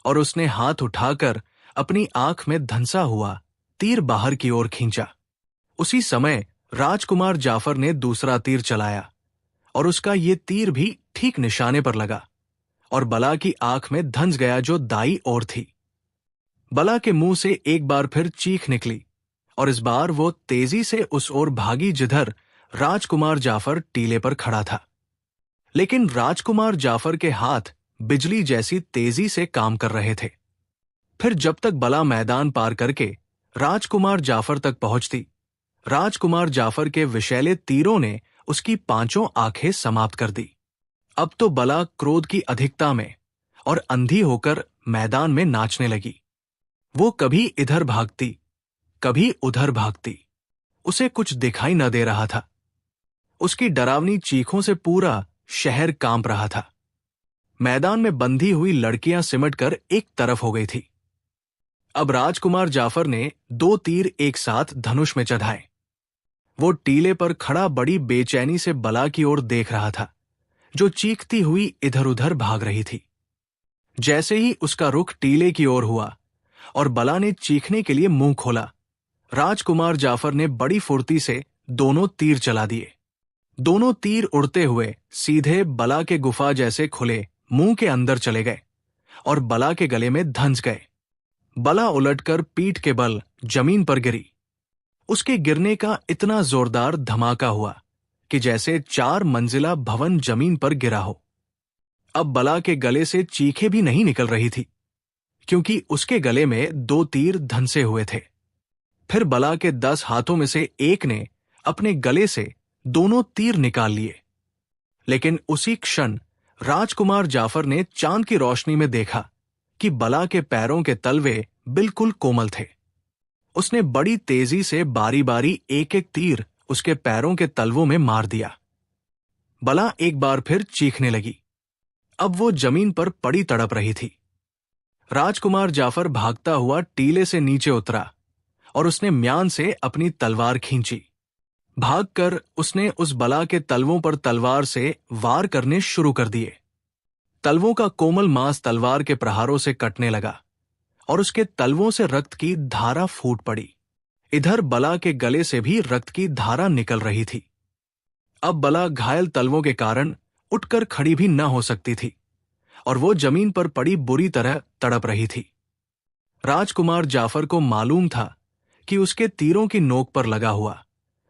Speaker 1: और उसने हाथ उठाकर अपनी आंख में धंसा हुआ तीर बाहर की ओर खींचा। उसी समय राजकुमार जाफर ने दूसरा तीर चलाया और उसका ये तीर भी ठीक निशाने पर लगा और बला की आंख में धंस गया जो दाई ओर थी। बला के मुंह से एक बार फिर चीख निकली और इस बार वो तेजी से उस ओर भागी जिधर राजकुमार जाफर टीले पर खड़ा था। लेकिन राजकुमार जाफर के हाथ बिजली जैसी तेजी से काम कर रहे थे। फिर जब तक बला मैदान पार करके राजकुमार जाफर तक पहुंचती, राजकुमार जाफर के विषैले तीरों ने उसकी 5 आंखें समाप्त कर दी। अब तो बला क्रोध की अधिकता में और अंधी होकर मैदान में नाचने लगी। वो कभी इधर भागती, कभी उधर भागती। उसे कुछ दिखाई न दे रहा था। उसकी डरावनी चीखों से पूरा शहर कांप रहा था। मैदान में बंधी हुई लड़कियां सिमटकर एक तरफ हो गई थी। अब राजकुमार जाफर ने 2 तीर एक साथ धनुष में चढ़ाए। वो टीले पर खड़ा बड़ी बेचैनी से बला की ओर देख रहा था जो चीखती हुई इधर उधर भाग रही थी। जैसे ही उसका रुख टीले की ओर हुआ और बला ने चीखने के लिए मुंह खोला। राजकुमार जाफर ने बड़ी फुर्ती से दोनों तीर चला दिए। दोनों तीर उड़ते हुए सीधे बला के गुफा जैसे खुले मुंह के अंदर चले गए और बला के गले में धंस गए। बला उलटकर पीठ के बल जमीन पर गिरी। उसके गिरने का इतना जोरदार धमाका हुआ कि जैसे 4 मंजिला भवन जमीन पर गिरा हो। अब बला के गले से चीखें भी नहीं निकल रही थी, क्योंकि उसके गले में 2 तीर धंसे हुए थे। फिर बला के 10 हाथों में से एक ने अपने गले से दोनों तीर निकाल लिए। लेकिन उसी क्षण राजकुमार जाफर ने चांद की रोशनी में देखा कि बला के पैरों के तलवे बिल्कुल कोमल थे। उसने बड़ी तेजी से बारी बारी एक एक तीर उसके पैरों के तलवों में मार दिया। बला एक बार फिर चीखने लगी। अब वो जमीन पर पड़ी तड़प रही थी। राजकुमार जाफर भागता हुआ टीले से नीचे उतरा और उसने म्यान से अपनी तलवार खींची। भागकर उसने उस बला के तलवों पर तलवार से वार करने शुरू कर दिए। तलवों का कोमल मांस तलवार के प्रहारों से कटने लगा और उसके तलवों से रक्त की धारा फूट पड़ी। इधर बला के गले से भी रक्त की धारा निकल रही थी। अब बला घायल तलवों के कारण उठकर खड़ी भी न हो सकती थी और वो जमीन पर पड़ी बुरी तरह तड़प रही थी। राजकुमार जाफर को मालूम था कि उसके तीरों की नोक पर लगा हुआ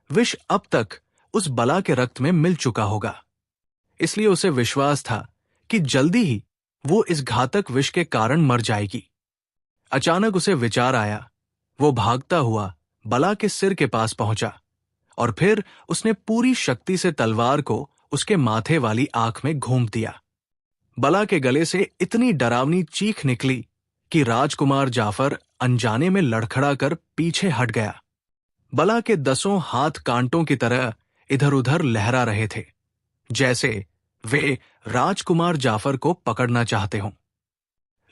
Speaker 1: विष अब तक उस बला के रक्त में मिल चुका होगा। इसलिए उसे विश्वास था कि जल्दी ही वो इस घातक विष के कारण मर जाएगी। अचानक उसे विचार आया। वो भागता हुआ बला के सिर के पास पहुंचा और फिर उसने पूरी शक्ति से तलवार को उसके माथे वाली आंख में घूम दिया। बला के गले से इतनी डरावनी चीख निकली कि राजकुमार जाफर अनजाने में लड़खड़ा कर पीछे हट गया। बला के 10 हाथ कांटों की तरह इधर उधर लहरा रहे थे, जैसे वे राजकुमार जाफर को पकड़ना चाहते हों।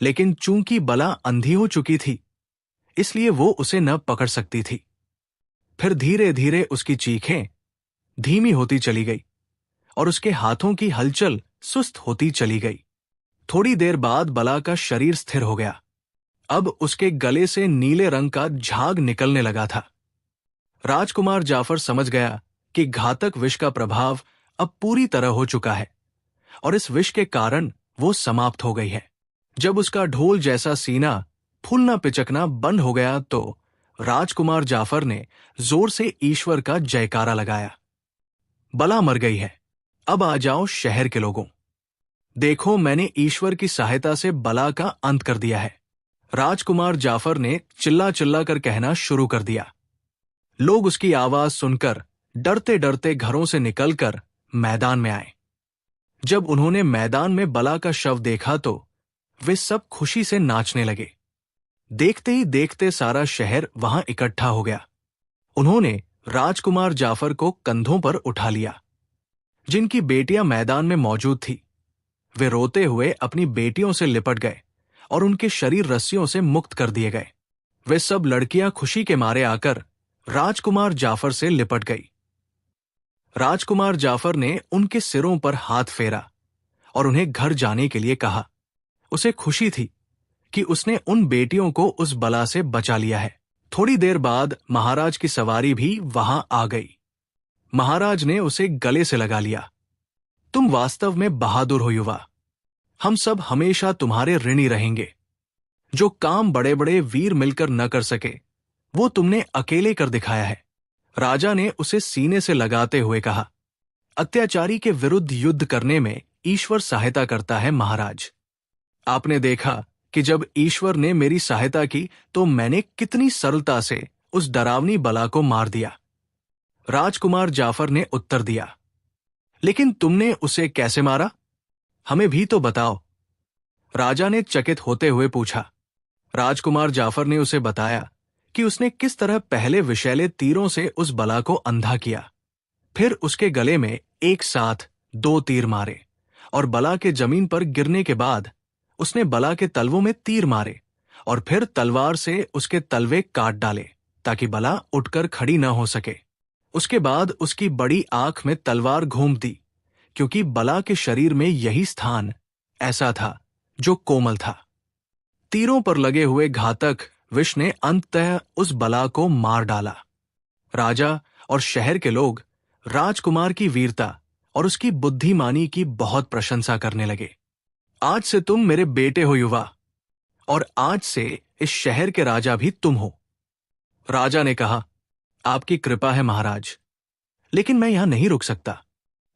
Speaker 1: लेकिन चूंकि बला अंधी हो चुकी थी, इसलिए वो उसे न पकड़ सकती थी। फिर धीरे धीरे उसकी चीखें धीमी होती चली गई और उसके हाथों की हलचल सुस्त होती चली गई। थोड़ी देर बाद बला का शरीर स्थिर हो गया। अब उसके गले से नीले रंग का झाग निकलने लगा था। राजकुमार जाफर समझ गया कि घातक विष का प्रभाव अब पूरी तरह हो चुका है और इस विष के कारण वो समाप्त हो गई है। जब उसका ढोल जैसा सीना फूलना पिचकना बंद हो गया तो राजकुमार जाफर ने जोर से ईश्वर का जयकारा लगाया। बला मर गई है। अब आ जाओ शहर के लोगों, देखो मैंने ईश्वर की सहायता से बला का अंत कर दिया है। राजकुमार जाफर ने चिल्ला चिल्ला कर कहना शुरू कर दिया। लोग उसकी आवाज सुनकर डरते डरते घरों से निकलकर मैदान में आए। जब उन्होंने मैदान में बला का शव देखा तो वे सब खुशी से नाचने लगे। देखते ही देखते सारा शहर वहां इकट्ठा हो गया। उन्होंने राजकुमार जाफर को कंधों पर उठा लिया। जिनकी बेटियां मैदान में मौजूद थी, वे रोते हुए अपनी बेटियों से लिपट गए और उनके शरीर रस्सियों से मुक्त कर दिए गए। वे सब लड़कियां खुशी के मारे आकर राजकुमार जाफर से लिपट गई। राजकुमार जाफर ने उनके सिरों पर हाथ फेरा और उन्हें घर जाने के लिए कहा। उसे खुशी थी कि उसने उन बेटियों को उस बला से बचा लिया है। थोड़ी देर बाद महाराज की सवारी भी वहां आ गई। महाराज ने उसे गले से लगा लिया। तुम वास्तव में बहादुर हो युवा, हम सब हमेशा तुम्हारे ऋणी रहेंगे। जो काम बड़े बड़े वीर मिलकर न कर सके, वो तुमने अकेले कर दिखाया है। राजा ने उसे सीने से लगाते हुए कहा, अत्याचारी के विरुद्ध युद्ध करने में ईश्वर सहायता करता है महाराज। आपने देखा कि जब ईश्वर ने मेरी सहायता की तो मैंने कितनी सरलता से उस डरावनी बला को मार दिया। राजकुमार जाफर ने उत्तर दिया, लेकिन तुमने उसे कैसे मारा? हमें भी तो बताओ। राजा ने चकित होते हुए पूछा। राजकुमार जाफर ने उसे बताया कि उसने किस तरह पहले विषैले तीरों से उस बला को अंधा किया, फिर उसके गले में एक साथ 2 तीर मारे और बला के जमीन पर गिरने के बाद उसने बला के तलवों में तीर मारे और फिर तलवार से उसके तलवे काट डाले ताकि बला उठकर खड़ी न हो सके। उसके बाद उसकी बड़ी आंख में तलवार घूम दी, क्योंकि बला के शरीर में यही स्थान ऐसा था जो कोमल था। तीरों पर लगे हुए घातक विष ने अंततः उस बला को मार डाला। राजा और शहर के लोग राजकुमार की वीरता और उसकी बुद्धिमानी की बहुत प्रशंसा करने लगे। आज से तुम मेरे बेटे हो युवा, और आज से इस शहर के राजा भी तुम हो। राजा ने कहा, आपकी कृपा है महाराज, लेकिन मैं यहां नहीं रुक सकता।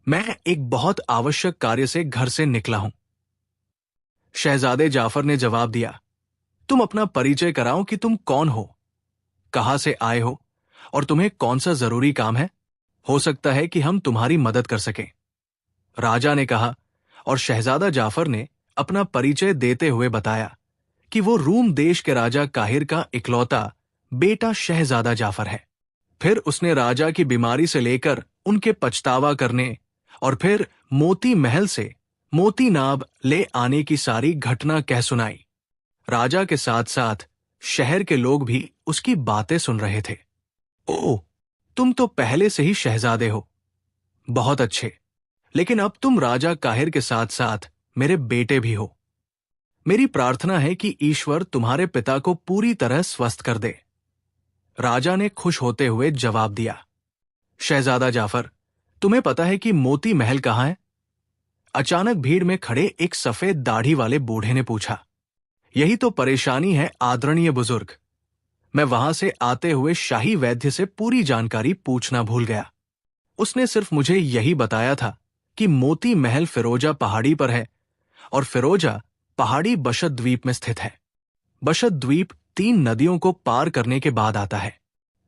Speaker 1: मैं एक बहुत आवश्यक कार्य से घर से निकला हूं। शहजादे जाफर ने जवाब दिया, तुम अपना परिचय कराओ कि तुम कौन हो, कहां से आए हो और तुम्हें कौन सा जरूरी काम है। हो सकता है कि हम तुम्हारी मदद कर सकें। राजा ने कहा, और शहजादा जाफर ने अपना परिचय देते हुए बताया कि वो रूम देश के राजा काहिर का इकलौता बेटा शहजादा जाफर है। फिर उसने राजा की बीमारी से लेकर उनके पछतावा करने और फिर मोती महल से मोती नाब ले आने की सारी घटना कह सुनाई। राजा के साथ साथ शहर के लोग भी उसकी बातें सुन रहे थे। ओह, तुम तो पहले से ही शहजादे हो। बहुत अच्छे, लेकिन अब तुम राजा काहिर के साथ साथ मेरे बेटे भी हो। मेरी प्रार्थना है कि ईश्वर तुम्हारे पिता को पूरी तरह स्वस्थ कर दे। राजा ने खुश होते हुए जवाब दिया, शहजादा जाफर, तुम्हें पता है कि मोती महल कहाँ है? अचानक भीड़ में खड़े एक सफेद दाढ़ी वाले बूढ़े ने पूछा। यही तो परेशानी है आदरणीय बुजुर्ग, मैं वहां से आते हुए शाही वैद्य से पूरी जानकारी पूछना भूल गया। उसने सिर्फ मुझे यही बताया था कि मोती महल फिरोजा पहाड़ी पर है और फिरोजा पहाड़ी बशत द्वीप में स्थित है। बशत द्वीप 3 नदियों को पार करने के बाद आता है।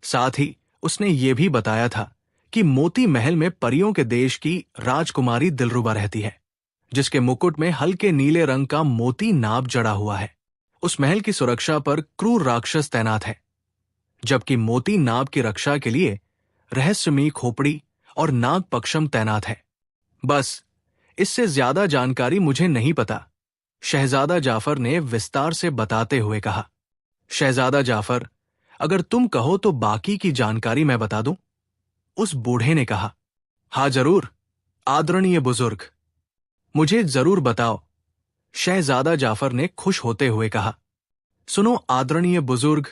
Speaker 1: साथ ही उसने ये भी बताया था कि मोती महल में परियों के देश की राजकुमारी दिलरुबा रहती है, जिसके मुकुट में हल्के नीले रंग का मोती नाब जड़ा हुआ है। उस महल की सुरक्षा पर क्रूर राक्षस तैनात है, जबकि मोती नाब की रक्षा के लिए रहस्यमयी खोपड़ी और नाग पक्षम तैनात है। बस, इससे ज्यादा जानकारी मुझे नहीं पता, शहजादा जाफर ने विस्तार से बताते हुए कहा। शहजादा जाफर, अगर तुम कहो तो बाकी की जानकारी मैं बता दूं? उस बूढ़े ने कहा। हाँ जरूर, आदरणीय बुजुर्ग, मुझे जरूर बताओ, शहजादा जाफर ने खुश होते हुए कहा। सुनो आदरणीय बुजुर्ग,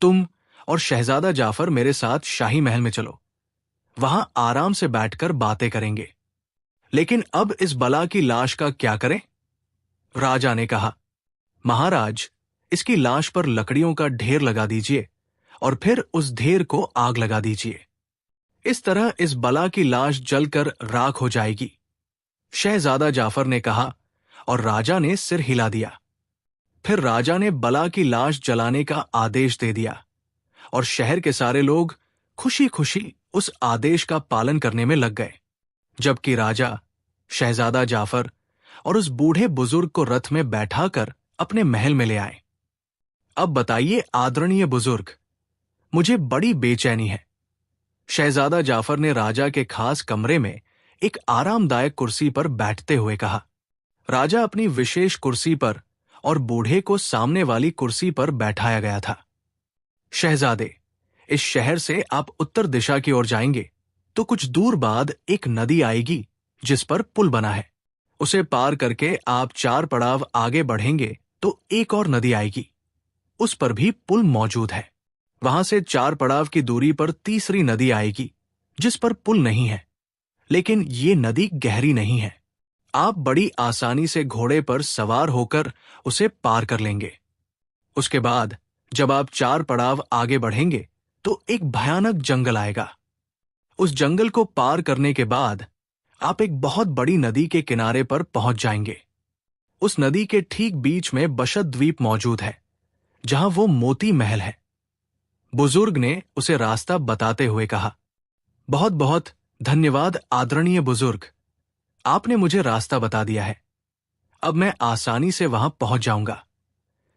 Speaker 1: तुम और शहजादा जाफर मेरे साथ शाही महल में चलो। वहां आराम से बैठकर बातें करेंगे। लेकिन अब इस बला की लाश का क्या करें? राजा ने कहा, महाराज, इसकी लाश पर लकड़ियों का ढेर लगा दीजिए और फिर उस ढेर को आग लगा दीजिए। इस तरह इस बला की लाश जलकर राख हो जाएगी, शहजादा जाफर ने कहा, और राजा ने सिर हिला दिया। फिर राजा ने बला की लाश जलाने का आदेश दे दिया और शहर के सारे लोग खुशी खुशी उस आदेश का पालन करने में लग गए, जबकि राजा, शहजादा जाफर और उस बूढ़े बुजुर्ग को रथ में बैठाकर अपने महल में ले आए। अब बताइए आदरणीय बुजुर्ग, मुझे बड़ी बेचैनी है। शहजादा जाफर ने राजा के खास कमरे में एक आरामदायक कुर्सी पर बैठते हुए कहा। राजा अपनी विशेष कुर्सी पर और बूढ़े को सामने वाली कुर्सी पर बैठाया गया था। शहजादे, इस शहर से आप उत्तर दिशा की ओर जाएंगे तो कुछ दूर बाद एक नदी आएगी जिस पर पुल बना है। उसे पार करके आप 4 पड़ाव आगे बढ़ेंगे तो एक और नदी आएगी, उस पर भी पुल मौजूद है। वहां से 4 पड़ाव की दूरी पर तीसरी नदी आएगी जिस पर पुल नहीं है, लेकिन ये नदी गहरी नहीं है। आप बड़ी आसानी से घोड़े पर सवार होकर उसे पार कर लेंगे। उसके बाद जब आप 4 पड़ाव आगे बढ़ेंगे तो एक भयानक जंगल आएगा। उस जंगल को पार करने के बाद आप एक बहुत बड़ी नदी के किनारे पर पहुंच जाएंगे। उस नदी के ठीक बीच में बशत द्वीप मौजूद है, जहां वो मोती महल है। बुजुर्ग ने उसे रास्ता बताते हुए कहा। बहुत बहुत धन्यवाद आदरणीय बुजुर्ग, आपने मुझे रास्ता बता दिया है। अब मैं आसानी से वहां पहुंच जाऊंगा,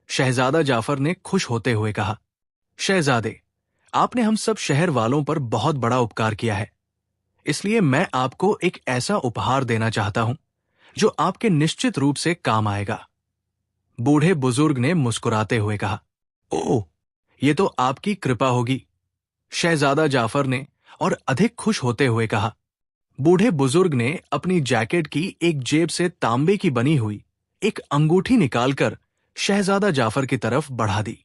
Speaker 1: शहजादा जाफर ने खुश होते हुए कहा। शहजादे, आपने हम सब शहर वालों पर बहुत बड़ा उपकार किया है, इसलिए मैं आपको एक ऐसा उपहार देना चाहता हूं जो आपके निश्चित रूप से काम आएगा। बूढ़े बुजुर्ग ने मुस्कुराते हुए कहा। ओह, ये तो आपकी कृपा होगी, शहजादा जाफर ने और अधिक खुश होते हुए कहा। बूढ़े बुजुर्ग ने अपनी जैकेट की एक जेब से तांबे की बनी हुई एक अंगूठी निकालकर शहजादा जाफर की तरफ बढ़ा दी।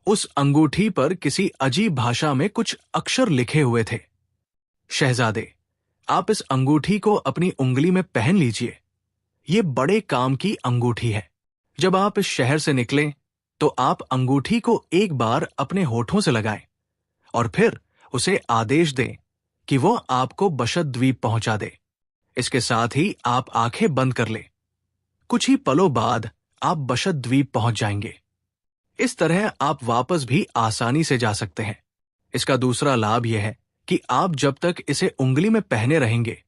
Speaker 1: उस अंगूठी पर किसी अजीब भाषा में कुछ अक्षर लिखे हुए थे। शहजादे, आप इस अंगूठी को अपनी उंगली में पहन लीजिए। ये बड़े काम की अंगूठी है। जब आप इस शहर से निकलें तो आप अंगूठी को एक बार अपने होठों से लगाएं और फिर उसे आदेश दें कि वो आपको बशत द्वीप पहुंचा दे। इसके साथ ही आप आंखें बंद कर लें। कुछ ही पलों बाद आप बशत द्वीप पहुंच जाएंगे। इस तरह आप वापस भी आसानी से जा सकते हैं। इसका दूसरा लाभ यह है कि आप जब तक इसे उंगली में पहने रहेंगे,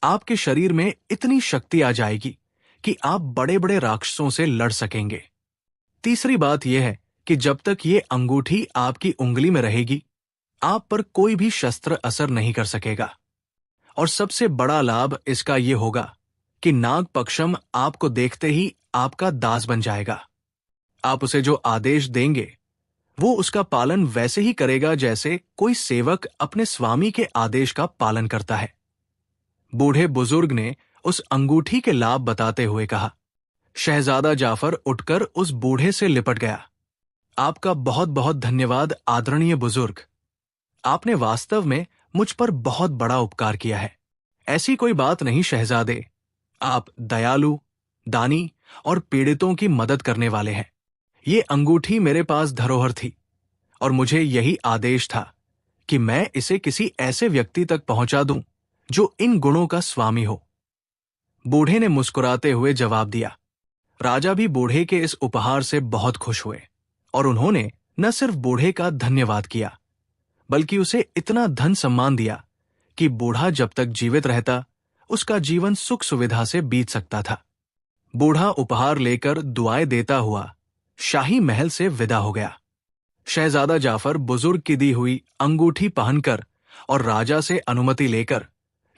Speaker 1: आपके शरीर में इतनी शक्ति आ जाएगी कि आप बड़े बड़े राक्षसों से लड़ सकेंगे। तीसरी बात यह है कि जब तक ये अंगूठी आपकी उंगली में रहेगी, आप पर कोई भी शस्त्र असर नहीं कर सकेगा। और सबसे बड़ा लाभ इसका यह होगा कि नागपक्षम आपको देखते ही आपका दास बन जाएगा। आप उसे जो आदेश देंगे वो उसका पालन वैसे ही करेगा जैसे कोई सेवक अपने स्वामी के आदेश का पालन करता है। बूढ़े बुजुर्ग ने उस अंगूठी के लाभ बताते हुए कहा। शहजादा जाफर उठकर उस बूढ़े से लिपट गया। आपका बहुत बहुत धन्यवाद आदरणीय बुजुर्ग। आपने वास्तव में मुझ पर बहुत बड़ा उपकार किया है। ऐसी कोई बात नहीं शहजादे। आप दयालु, दानी और पीड़ितों की मदद करने वाले हैं। ये अंगूठी मेरे पास धरोहर थी और मुझे यही आदेश था कि मैं इसे किसी ऐसे व्यक्ति तक पहुंचा दूं जो इन गुणों का स्वामी हो। बूढ़े ने मुस्कुराते हुए जवाब दिया। राजा भी बूढ़े के इस उपहार से बहुत खुश हुए और उन्होंने न सिर्फ बूढ़े का धन्यवाद किया बल्कि उसे इतना धन सम्मान दिया कि बूढ़ा जब तक जीवित रहता उसका जीवन सुख सुविधा से बीत सकता था। बूढ़ा उपहार लेकर दुआएं देता हुआ शाही महल से विदा हो गया। शहजादा जाफर बुजुर्ग की दी हुई अंगूठी पहनकर और राजा से अनुमति लेकर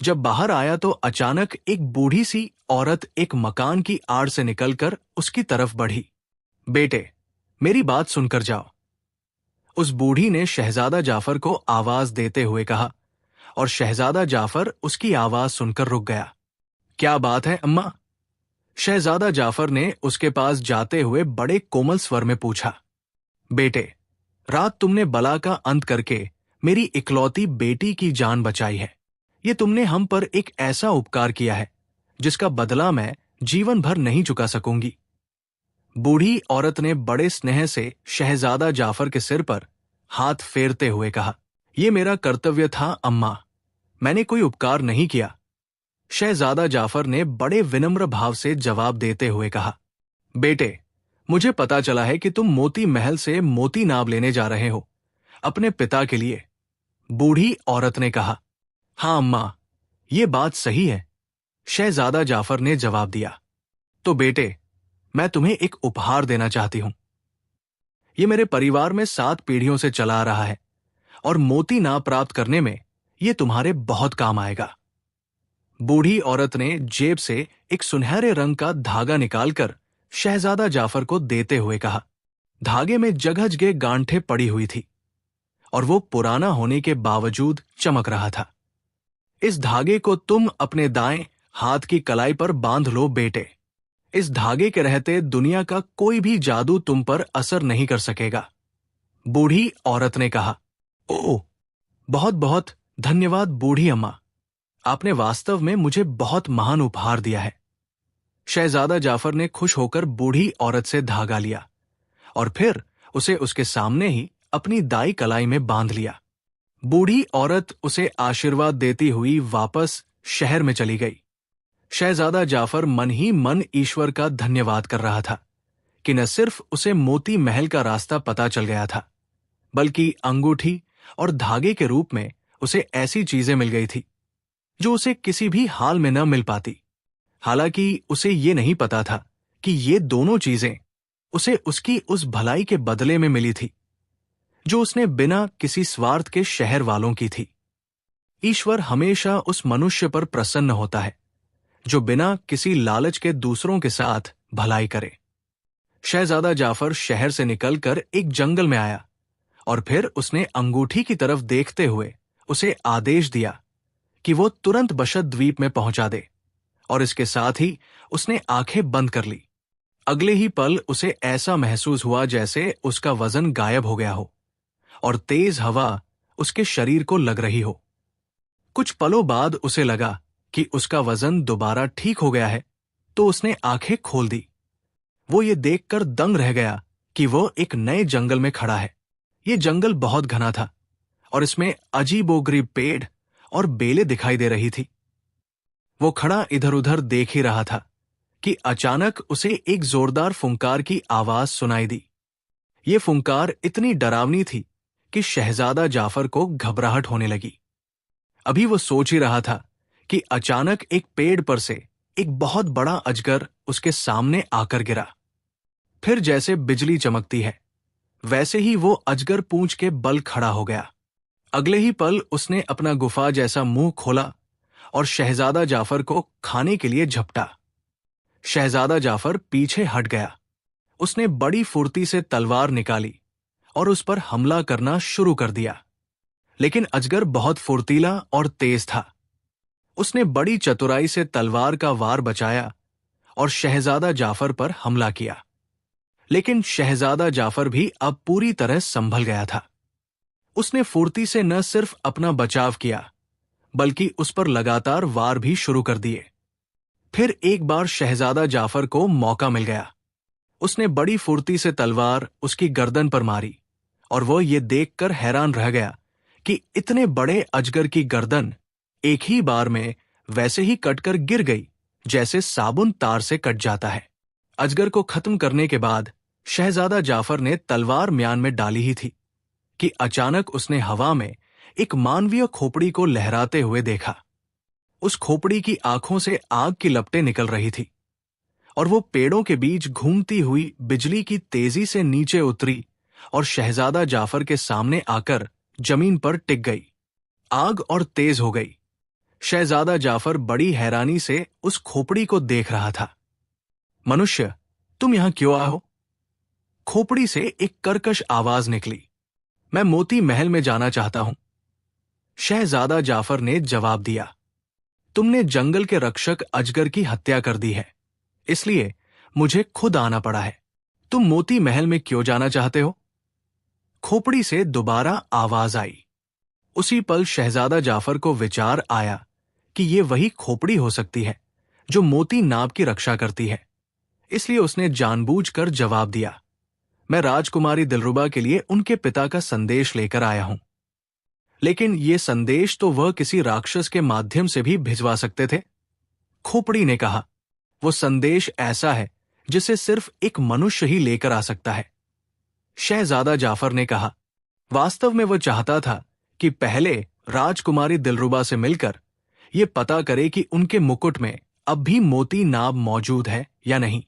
Speaker 1: जब बाहर आया तो अचानक एक बूढ़ी सी औरत एक मकान की आड़ से निकलकर उसकी तरफ बढ़ी। बेटे, मेरी बात सुनकर जाओ। उस बूढ़ी ने शहजादा जाफर को आवाज देते हुए कहा और शहजादा जाफर उसकी आवाज सुनकर रुक गया। क्या बात है अम्मा? शहजादा जाफर ने उसके पास जाते हुए बड़े कोमल स्वर में पूछा। बेटे, रात तुमने बला का अंत करके मेरी इकलौती बेटी की जान बचाई है। ये तुमने हम पर एक ऐसा उपकार किया है जिसका बदला मैं जीवन भर नहीं चुका सकूंगी। बूढ़ी औरत ने बड़े स्नेह से शहजादा जाफर के सिर पर हाथ फेरते हुए कहा। यह मेरा कर्तव्य था अम्मा, मैंने कोई उपकार नहीं किया। शहजादा जाफर ने बड़े विनम्र भाव से जवाब देते हुए कहा। बेटे, मुझे पता चला है कि तुम मोती महल से मोती नाप लेने जा रहे हो अपने पिता के लिए। बूढ़ी औरत ने कहा। हाँ अम्मा, ये बात सही है, शहजादा जाफर ने जवाब दिया। तो बेटे, मैं तुम्हें एक उपहार देना चाहती हूं। ये मेरे परिवार में 7 पीढ़ियों से चला आ रहा है और मोती नाप प्राप्त करने में ये तुम्हारे बहुत काम आएगा। बूढ़ी औरत ने जेब से एक सुनहरे रंग का धागा निकालकर शहजादा जाफर को देते हुए कहा। धागे में जगह जगह गांठें पड़ी हुई थी और वो पुराना होने के बावजूद चमक रहा था। इस धागे को तुम अपने दाएं हाथ की कलाई पर बांध लो बेटे। इस धागे के रहते दुनिया का कोई भी जादू तुम पर असर नहीं कर सकेगा। बूढ़ी औरत ने कहा। ओह, बहुत बहुत धन्यवाद बूढ़ी अम्मा, आपने वास्तव में मुझे बहुत महान उपहार दिया है। शहजादा जाफर ने खुश होकर बूढ़ी औरत से धागा लिया और फिर उसे उसके सामने ही अपनी दाई कलाई में बांध लिया। बूढ़ी औरत उसे आशीर्वाद देती हुई वापस शहर में चली गई। शहजादा जाफर मन ही मन ईश्वर का धन्यवाद कर रहा था कि न सिर्फ उसे मोती महल का रास्ता पता चल गया था, बल्कि अंगूठी और धागे के रूप में उसे ऐसी चीजें मिल गई थी जो उसे किसी भी हाल में न मिल पाती। हालांकि उसे ये नहीं पता था कि ये दोनों चीजें उसे उसकी उस भलाई के बदले में मिली थी जो उसने बिना किसी स्वार्थ के शहर वालों की थी। ईश्वर हमेशा उस मनुष्य पर प्रसन्न होता है जो बिना किसी लालच के दूसरों के साथ भलाई करे। शहजादा जाफर शहर से निकलकर एक जंगल में आया और फिर उसने अंगूठी की तरफ देखते हुए उसे आदेश दिया कि वो तुरंत बशत द्वीप में पहुंचा दे और इसके साथ ही उसने आंखें बंद कर ली। अगले ही पल उसे ऐसा महसूस हुआ जैसे उसका वजन गायब हो गया हो और तेज हवा उसके शरीर को लग रही हो। कुछ पलों बाद उसे लगा कि उसका वजन दोबारा ठीक हो गया है, तो उसने आंखें खोल दी। वो ये देखकर दंग रह गया कि वो एक नए जंगल में खड़ा है। ये जंगल बहुत घना था और इसमें अजीबोगरीब पेड़ और बेलें दिखाई दे रही थी। वो खड़ा इधर उधर देख ही रहा था कि अचानक उसे एक जोरदार फुंकार की आवाज सुनाई दी। ये फुंकार इतनी डरावनी थी कि शहजादा जाफर को घबराहट होने लगी। अभी वो सोच ही रहा था कि अचानक एक पेड़ पर से एक बहुत बड़ा अजगर उसके सामने आकर गिरा। फिर जैसे बिजली चमकती है, वैसे ही वो अजगर पूंछ के बल खड़ा हो गया। अगले ही पल उसने अपना गुफा जैसा मुंह खोला और शहजादा जाफर को खाने के लिए झपटा। शहजादा जाफर पीछे हट गया। उसने बड़ी फुर्ती से तलवार निकाली और उस पर हमला करना शुरू कर दिया। लेकिन अजगर बहुत फुर्तीला और तेज था। उसने बड़ी चतुराई से तलवार का वार बचाया और शहजादा जाफर पर हमला किया। लेकिन शहजादा जाफर भी अब पूरी तरह संभल गया था। उसने फुर्ती से न सिर्फ अपना बचाव किया, बल्कि उस पर लगातार वार भी शुरू कर दिए। फिर एक बार शहजादा जाफर को मौका मिल गया। उसने बड़ी फुर्ती से तलवार उसकी गर्दन पर मारी और वो ये देखकर हैरान रह गया कि इतने बड़े अजगर की गर्दन एक ही बार में वैसे ही कटकर गिर गई जैसे साबुन तार से कट जाता है। अजगर को खत्म करने के बाद शहजादा जाफर ने तलवार म्यान में डाली ही थी कि अचानक उसने हवा में एक मानवीय खोपड़ी को लहराते हुए देखा। उस खोपड़ी की आंखों से आग की लपटें निकल रही थी और वो पेड़ों के बीच घूमती हुई बिजली की तेजी से नीचे उतरी और शहजादा जाफर के सामने आकर जमीन पर टिक गई। आग और तेज हो गई। शहजादा जाफर बड़ी हैरानी से उस खोपड़ी को देख रहा था। मनुष्य, तुम यहां क्यों आए हो? खोपड़ी से एक कर्कश आवाज निकली। मैं मोती महल में जाना चाहता हूं। शहजादा जाफर ने जवाब दिया, तुमने जंगल के रक्षक अजगर की हत्या कर दी है, इसलिए मुझे खुद आना पड़ा है। तुम मोती महल में क्यों जाना चाहते हो? खोपड़ी से दोबारा आवाज आई। उसी पल शहजादा जाफर को विचार आया कि ये वही खोपड़ी हो सकती है जो मोती नाब की रक्षा करती है। इसलिए उसने जानबूझकर जवाब दिया, मैं राजकुमारी दिलरुबा के लिए उनके पिता का संदेश लेकर आया हूं। लेकिन ये संदेश तो वह किसी राक्षस के माध्यम से भी भिजवा सकते थे। खोपड़ी ने कहा, वो संदेश ऐसा है जिसे सिर्फ एक मनुष्य ही लेकर आ सकता है। शहजादा जाफर ने कहा, वास्तव में वो चाहता था कि पहले राजकुमारी दिलरुबा से मिलकर ये पता करे कि उनके मुकुट में अब भी मोती नाब मौजूद है या नहीं।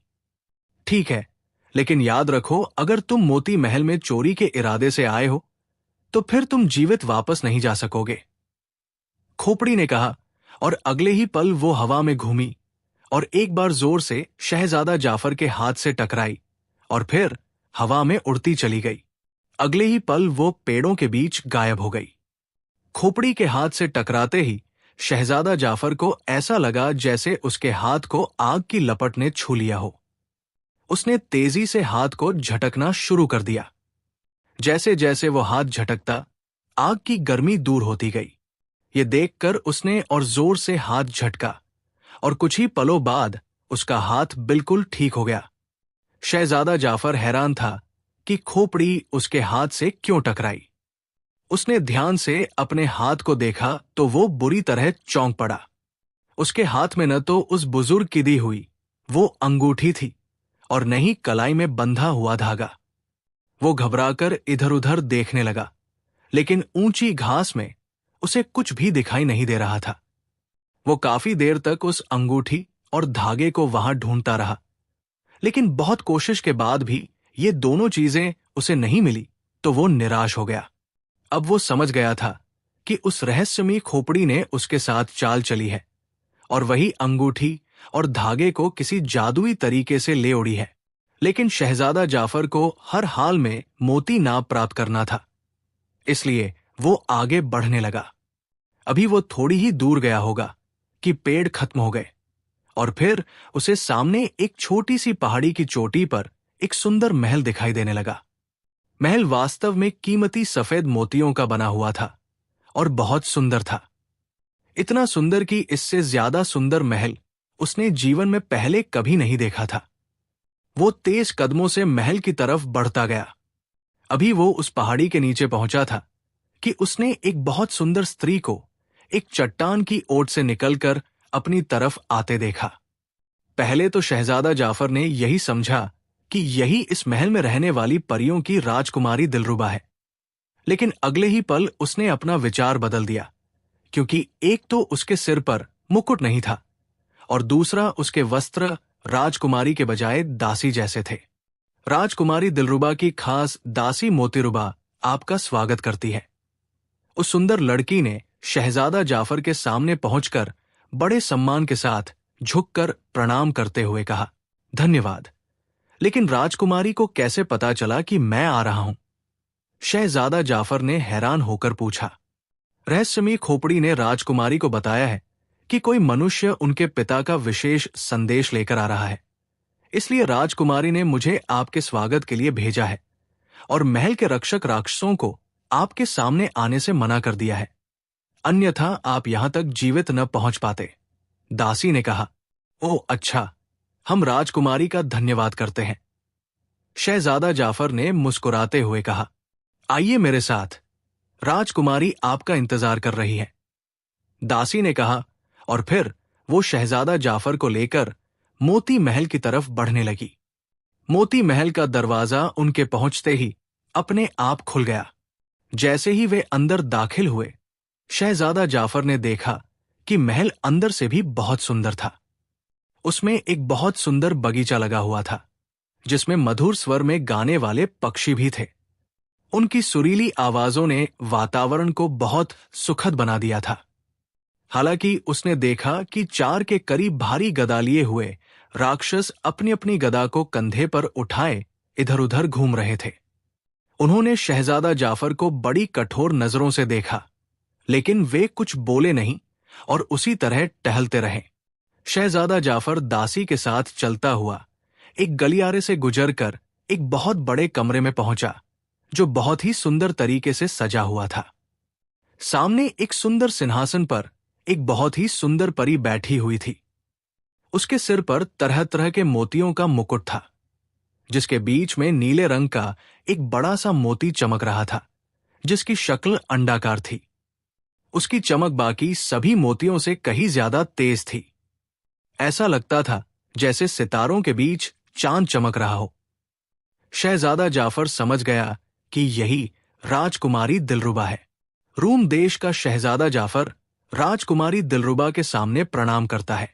Speaker 1: ठीक है, लेकिन याद रखो, अगर तुम मोती महल में चोरी के इरादे से आए हो तो फिर तुम जीवित वापस नहीं जा सकोगे। खोपड़ी ने कहा और अगले ही पल वो हवा में घूमी और एक बार जोर से शहजादा जाफर के हाथ से टकराई और फिर हवा में उड़ती चली गई। अगले ही पल वो पेड़ों के बीच गायब हो गई। खोपड़ी के हाथ से टकराते ही शहजादा जाफर को ऐसा लगा जैसे उसके हाथ को आग की लपट ने छू लिया हो। उसने तेजी से हाथ को झटकना शुरू कर दिया। जैसे जैसे वो हाथ झटकता, आग की गर्मी दूर होती गई। ये देखकर उसने और जोर से हाथ झटका और कुछ ही पलों बाद उसका हाथ बिल्कुल ठीक हो गया। शहजादा जाफर हैरान था कि खोपड़ी उसके हाथ से क्यों टकराई। उसने ध्यान से अपने हाथ को देखा तो वो बुरी तरह चौंक पड़ा। उसके हाथ में न तो उस बुजुर्ग की दी हुई वो अंगूठी थी और न ही कलाई में बंधा हुआ धागा। वो घबराकर इधर उधर देखने लगा, लेकिन ऊंची घास में उसे कुछ भी दिखाई नहीं दे रहा था। वो काफी देर तक उस अंगूठी और धागे को वहां ढूंढता रहा, लेकिन बहुत कोशिश के बाद भी ये दोनों चीजें उसे नहीं मिली तो वो निराश हो गया। अब वो समझ गया था कि उस रहस्यमयी खोपड़ी ने उसके साथ चाल चली है और वही अंगूठी और धागे को किसी जादुई तरीके से ले उड़ी है। लेकिन शहजादा जाफर को हर हाल में मोती नाब प्राप्त करना था, इसलिए वो आगे बढ़ने लगा। अभी वो थोड़ी ही दूर गया होगा कि पेड़ खत्म हो गए और फिर उसे सामने एक छोटी सी पहाड़ी की चोटी पर एक सुंदर महल दिखाई देने लगा। महल वास्तव में कीमती सफेद मोतियों का बना हुआ था और बहुत सुंदर था। इतना सुंदर कि इससे ज्यादा सुंदर महल उसने जीवन में पहले कभी नहीं देखा था। वो तेज कदमों से महल की तरफ बढ़ता गया। अभी वो उस पहाड़ी के नीचे पहुंचा था कि उसने एक बहुत सुंदर स्त्री को एक चट्टान की ओट से निकलकर अपनी तरफ आते देखा। पहले तो शहजादा जाफर ने यही समझा कि यही इस महल में रहने वाली परियों की राजकुमारी दिलरुबा है, लेकिन अगले ही पल उसने अपना विचार बदल दिया, क्योंकि एक तो उसके सिर पर मुकुट नहीं था और दूसरा उसके वस्त्र राजकुमारी के बजाय दासी जैसे थे। राजकुमारी दिलरुबा की खास दासी मोतीरुबा आपका स्वागत करती है। उस सुंदर लड़की ने शहजादा जाफर के सामने पहुंचकर बड़े सम्मान के साथ झुककर प्रणाम करते हुए कहा, धन्यवाद, लेकिन राजकुमारी को कैसे पता चला कि मैं आ रहा हूं? शहजादा जाफर ने हैरान होकर पूछा। रहस्यमयी खोपड़ी ने राजकुमारी को बताया है कि कोई मनुष्य उनके पिता का विशेष संदेश लेकर आ रहा है, इसलिए राजकुमारी ने मुझे आपके स्वागत के लिए भेजा है और महल के रक्षक राक्षसों को आपके सामने आने से मना कर दिया है, अन्यथा आप यहां तक जीवित न पहुंच पाते। दासी ने कहा, ओह अच्छा, हम राजकुमारी का धन्यवाद करते हैं। शहजादा जाफर ने मुस्कुराते हुए कहा, आइए मेरे साथ, राजकुमारी आपका इंतजार कर रही है। दासी ने कहा और फिर वो शहजादा जाफर को लेकर मोती महल की तरफ बढ़ने लगी। मोती महल का दरवाजा उनके पहुंचते ही अपने आप खुल गया। जैसे ही वे अंदर दाखिल हुए, शहजादा जाफर ने देखा कि महल अंदर से भी बहुत सुंदर था। उसमें एक बहुत सुंदर बगीचा लगा हुआ था, जिसमें मधुर स्वर में गाने वाले पक्षी भी थे। उनकी सुरीली आवाजों ने वातावरण को बहुत सुखद बना दिया था। हालांकि उसने देखा कि 4 के करीब भारी गदा लिए हुए राक्षस अपनी अपनी गदा को कंधे पर उठाए इधर उधर घूम रहे थे। उन्होंने शहजादा जाफर को बड़ी कठोर नजरों से देखा, लेकिन वे कुछ बोले नहीं और उसी तरह टहलते रहे। शहजादा जाफर दासी के साथ चलता हुआ एक गलियारे से गुजरकर एक बहुत बड़े कमरे में पहुंचा, जो बहुत ही सुंदर तरीके से सजा हुआ था। सामने एक सुंदर सिंहासन पर एक बहुत ही सुंदर परी बैठी हुई थी। उसके सिर पर तरह तरह के मोतियों का मुकुट था, जिसके बीच में नीले रंग का एक बड़ा सा मोती चमक रहा था, जिसकी शक्ल अंडाकार थी। उसकी चमक बाकी सभी मोतियों से कहीं ज्यादा तेज थी। ऐसा लगता था जैसे सितारों के बीच चांद चमक रहा हो। शहजादा जाफर समझ गया कि यही राजकुमारी दिलरुबा है। रूम देश का शहजादा जाफर राजकुमारी दिलरुबा के सामने प्रणाम करता है।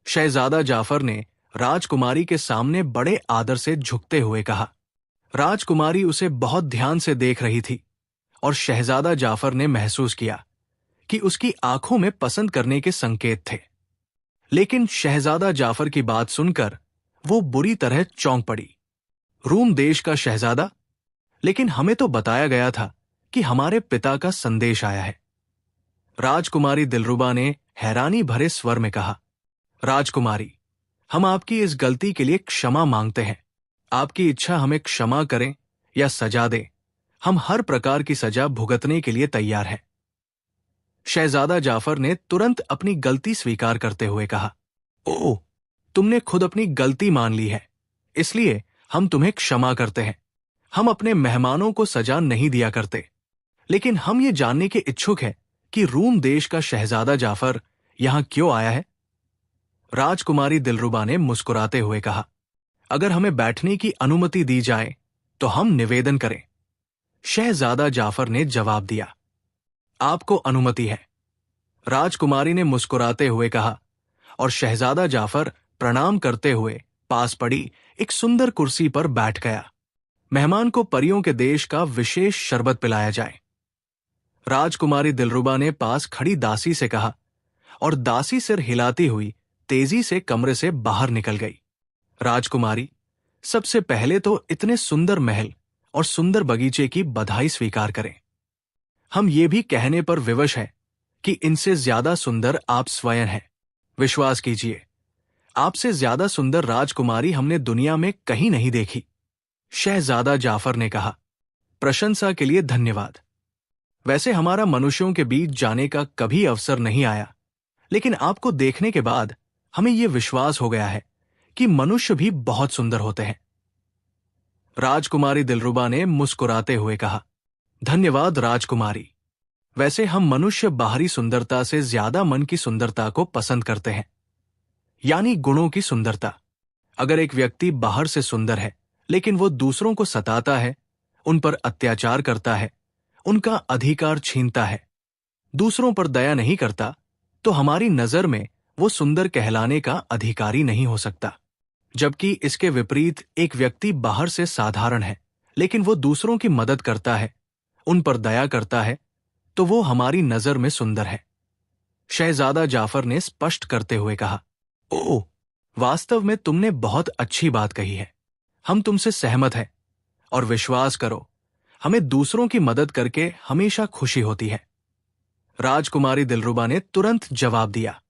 Speaker 1: शहजादा जाफर ने राजकुमारी के सामने बड़े आदर से झुकते हुए कहा। राजकुमारी उसे बहुत ध्यान से देख रही थी और शहजादा जाफर ने महसूस किया कि उसकी आंखों में पसंद करने के संकेत थे। लेकिन शहजादा जाफर की बात सुनकर वो बुरी तरह चौंक पड़ी। रूम देश का शहजादा? लेकिन हमें तो बताया गया था कि हमारे पिता का संदेश आया है। राजकुमारी दिलरुबा ने हैरानी भरे स्वर में कहा, राजकुमारी, हम आपकी इस गलती के लिए क्षमा मांगते हैं। आपकी इच्छा हमें क्षमा करें या सजा दें, हम हर प्रकार की सजा भुगतने के लिए तैयार हैं। शहजादा जाफर ने तुरंत अपनी गलती स्वीकार करते हुए कहा, ओह, तुमने खुद अपनी गलती मान ली है, इसलिए हम तुम्हें क्षमा करते हैं। हम अपने मेहमानों को सजा नहीं दिया करते, लेकिन हम ये जानने के इच्छुक हैं कि रूम देश का शहजादा जाफर यहां क्यों आया है। राजकुमारी दिलरुबा ने मुस्कुराते हुए कहा, अगर हमें बैठने की अनुमति दी जाए तो हम निवेदन करें। शहजादा जाफर ने जवाब दिया, आपको अनुमति है। राजकुमारी ने मुस्कुराते हुए कहा और शहजादा जाफर प्रणाम करते हुए पास पड़ी एक सुंदर कुर्सी पर बैठ गया। मेहमान को परियों के देश का विशेष शरबत पिलाया जाए। राजकुमारी दिलरुबा ने पास खड़ी दासी से कहा और दासी सिर हिलाती हुई तेजी से कमरे से बाहर निकल गई। राजकुमारी, सबसे पहले तो इतने सुंदर महल और सुंदर बगीचे की बधाई स्वीकार करें। हम ये भी कहने पर विवश हैं कि इनसे ज्यादा सुंदर आप स्वयं हैं। विश्वास कीजिए, आपसे ज्यादा सुंदर राजकुमारी हमने दुनिया में कहीं नहीं देखी। शहजादा जाफर ने कहा, प्रशंसा के लिए धन्यवाद। वैसे हमारा मनुष्यों के बीच जाने का कभी अवसर नहीं आया, लेकिन आपको देखने के बाद हमें यह विश्वास हो गया है कि मनुष्य भी बहुत सुंदर होते हैं। राजकुमारी दिलरुबा ने मुस्कुराते हुए कहा, धन्यवाद राजकुमारी। वैसे हम मनुष्य बाहरी सुंदरता से ज्यादा मन की सुंदरता को पसंद करते हैं, यानी गुणों की सुंदरता। अगर एक व्यक्ति बाहर से सुंदर है लेकिन वो दूसरों को सताता है, उन पर अत्याचार करता है, उनका अधिकार छीनता है, दूसरों पर दया नहीं करता, तो हमारी नजर में वो सुंदर कहलाने का अधिकारी नहीं हो सकता। जबकि इसके विपरीत एक व्यक्ति बाहर से साधारण है लेकिन वो दूसरों की मदद करता है, उन पर दया करता है, तो वो हमारी नजर में सुंदर है। शहजादा जाफर ने स्पष्ट करते हुए कहा, ओह, वास्तव में तुमने बहुत अच्छी बात कही है। हम तुमसे सहमत हैं, और विश्वास करो, हमें दूसरों की मदद करके हमेशा खुशी होती है। राजकुमारी दिलरुबा ने तुरंत जवाब दिया।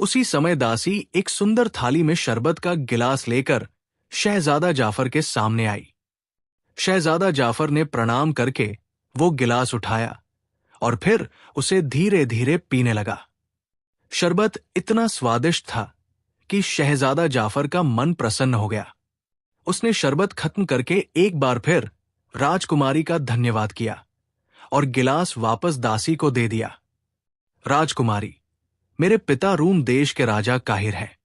Speaker 1: उसी समय दासी एक सुंदर थाली में शरबत का गिलास लेकर शहजादा जाफर के सामने आई। शहजादा जाफर ने प्रणाम करके वो गिलास उठाया और फिर उसे धीरे धीरे पीने लगा। शरबत इतना स्वादिष्ट था कि शहजादा जाफर का मन प्रसन्न हो गया। उसने शरबत खत्म करके एक बार फिर राजकुमारी का धन्यवाद किया और गिलास वापस दासी को दे दिया। राजकुमारी, मेरे पिता रूम देश के राजा काहिर हैं।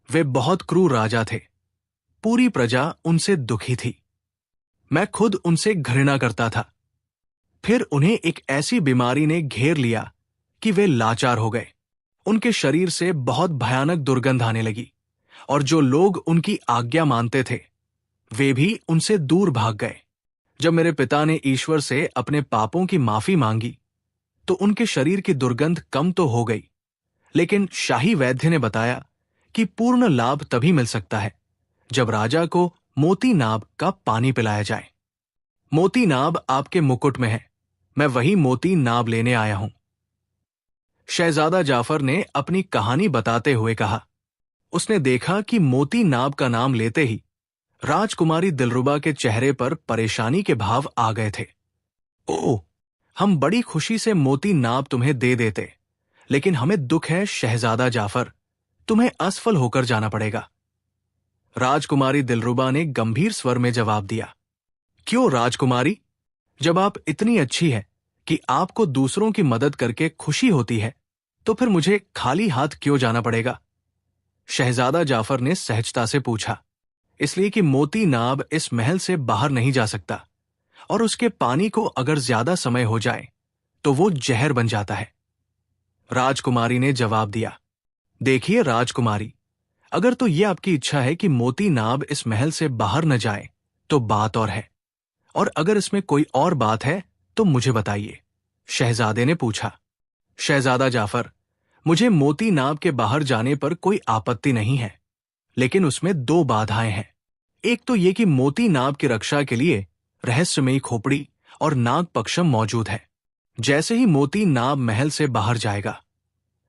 Speaker 1: वे बहुत क्रूर राजा थे। पूरी प्रजा उनसे दुखी थी। मैं खुद उनसे घृणा करता था। फिर उन्हें एक ऐसी बीमारी ने घेर लिया कि वे लाचार हो गए। उनके शरीर से बहुत भयानक दुर्गंध आने लगी और जो लोग उनकी आज्ञा मानते थे वे भी उनसे दूर भाग गए। जब मेरे पिता ने ईश्वर से अपने पापों की माफी मांगी तो उनके शरीर की दुर्गंध कम तो हो गई, लेकिन शाही वैद्य ने बताया कि पूर्ण लाभ तभी मिल सकता है जब राजा को मोती नाब का पानी पिलाया जाए। मोती नाब आपके मुकुट में है, मैं वही मोती नाब लेने आया हूं। शहजादा जाफर ने अपनी कहानी बताते हुए कहा। उसने देखा कि मोती नाब का नाम लेते ही राजकुमारी दिलरुबा के चेहरे पर परेशानी के भाव आ गए थे। ओह, हम बड़ी खुशी से मोती नाब तुम्हें दे देते, लेकिन हमें दुख है शहजादा जाफर, तुम्हें असफल होकर जाना पड़ेगा। राजकुमारी दिलरुबा ने गंभीर स्वर में जवाब दिया। क्यों राजकुमारी? जब आप इतनी अच्छी है कि आपको दूसरों की मदद करके खुशी होती है, तो फिर मुझे खाली हाथ क्यों जाना पड़ेगा? शहजादा जाफर ने सहजता से पूछा। इसलिए कि मोती नाब इस महल से बाहर नहीं जा सकता और उसके पानी को अगर ज्यादा समय हो जाए तो वो जहर बन जाता है। राजकुमारी ने जवाब दिया। देखिए राजकुमारी, अगर तो ये आपकी इच्छा है कि मोती नाब इस महल से बाहर न जाए तो बात और है, और अगर इसमें कोई और बात है तो मुझे बताइए, शहजादे ने पूछा। शहजादा जाफर, मुझे मोती नाब के बाहर जाने पर कोई आपत्ति नहीं है, लेकिन उसमें दो बाधाएं हैं। एक तो ये कि मोती नाब की रक्षा के लिए रहस्यमयी खोपड़ी और नाग पक्षम मौजूद है। जैसे ही मोती नाब महल से बाहर जाएगा,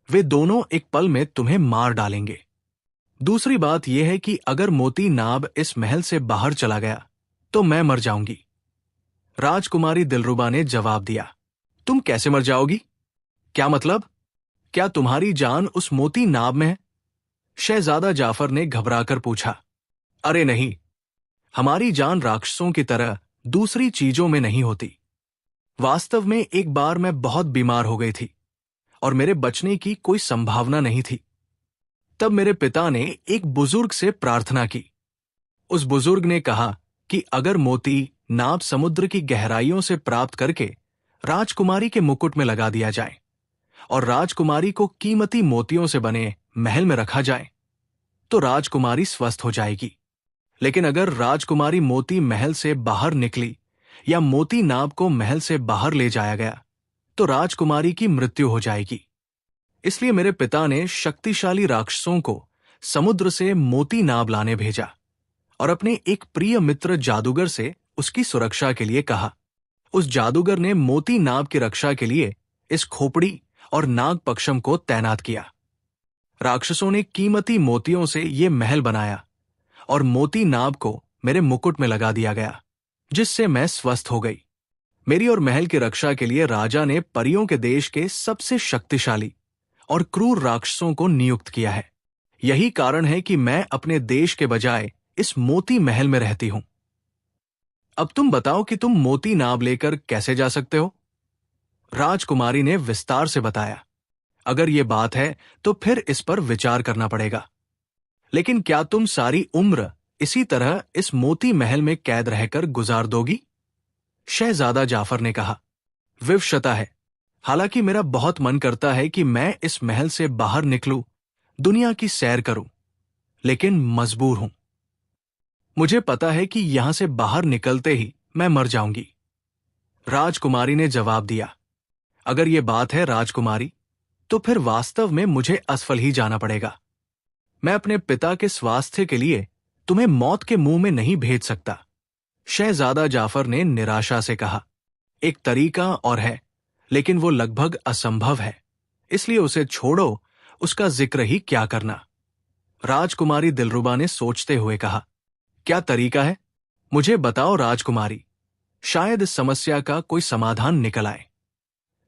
Speaker 1: वे दोनों एक पल में तुम्हें मार डालेंगे। दूसरी बात यह है कि अगर मोती नाब इस महल से बाहर चला गया तो मैं मर जाऊंगी। राजकुमारी दिलरुबा ने जवाब दिया। तुम कैसे मर जाओगी? क्या मतलब? क्या तुम्हारी जान उस मोती नाब में है? शहजादा जाफर ने घबराकर पूछा। अरे नहीं, हमारी जान राक्षसों की तरह दूसरी चीजों में नहीं होती। वास्तव में एक बार मैं बहुत बीमार हो गई थी और मेरे बचने की कोई संभावना नहीं थी। तब मेरे पिता ने एक बुजुर्ग से प्रार्थना की। उस बुजुर्ग ने कहा कि अगर मोती नाब समुद्र की गहराइयों से प्राप्त करके राजकुमारी के मुकुट में लगा दिया जाए और राजकुमारी को कीमती मोतियों से बने महल में रखा जाए तो राजकुमारी स्वस्थ हो जाएगी। लेकिन अगर राजकुमारी मोती महल से बाहर निकली या मोती नाब को महल से बाहर ले जाया गया तो राजकुमारी की मृत्यु हो जाएगी। इसलिए मेरे पिता ने शक्तिशाली राक्षसों को समुद्र से मोती नाब लाने भेजा और अपने एक प्रिय मित्र जादूगर से उसकी सुरक्षा के लिए कहा। उस जादूगर ने मोती नाब की रक्षा के लिए इस खोपड़ी और नाग पक्षम को तैनात किया। राक्षसों ने कीमती मोतियों से ये महल बनाया और मोती नाभ को मेरे मुकुट में लगा दिया गया, जिससे मैं स्वस्थ हो गई। मेरी और महल की रक्षा के लिए राजा ने परियों के देश के सबसे शक्तिशाली और क्रूर राक्षसों को नियुक्त किया है। यही कारण है कि मैं अपने देश के बजाय इस मोती महल में रहती हूं। अब तुम बताओ कि तुम मोती नाभ लेकर कैसे जा सकते हो? राजकुमारी ने विस्तार से बताया। अगर ये बात है तो फिर इस पर विचार करना पड़ेगा। लेकिन क्या तुम सारी उम्र इसी तरह इस मोती महल में कैद रहकर गुजार दोगी? शहजादा जाफर ने कहा। विवशता है। हालांकि मेरा बहुत मन करता है कि मैं इस महल से बाहर निकलूं, दुनिया की सैर करूं, लेकिन मजबूर हूं। मुझे पता है कि यहां से बाहर निकलते ही मैं मर जाऊंगी। राजकुमारी ने जवाब दिया। अगर ये बात है राजकुमारी, तो फिर वास्तव में मुझे असफल ही जाना पड़ेगा। मैं अपने पिता के स्वास्थ्य के लिए तुम्हें मौत के मुंह में नहीं भेज सकता। शहजादा जाफर ने निराशा से कहा। एक तरीका और है, लेकिन वो लगभग असंभव है, इसलिए उसे छोड़ो, उसका जिक्र ही क्या करना। राजकुमारी दिलरुबा ने सोचते हुए कहा। क्या तरीका है? मुझे बताओ राजकुमारी, शायद इस समस्या का कोई समाधान निकल आए।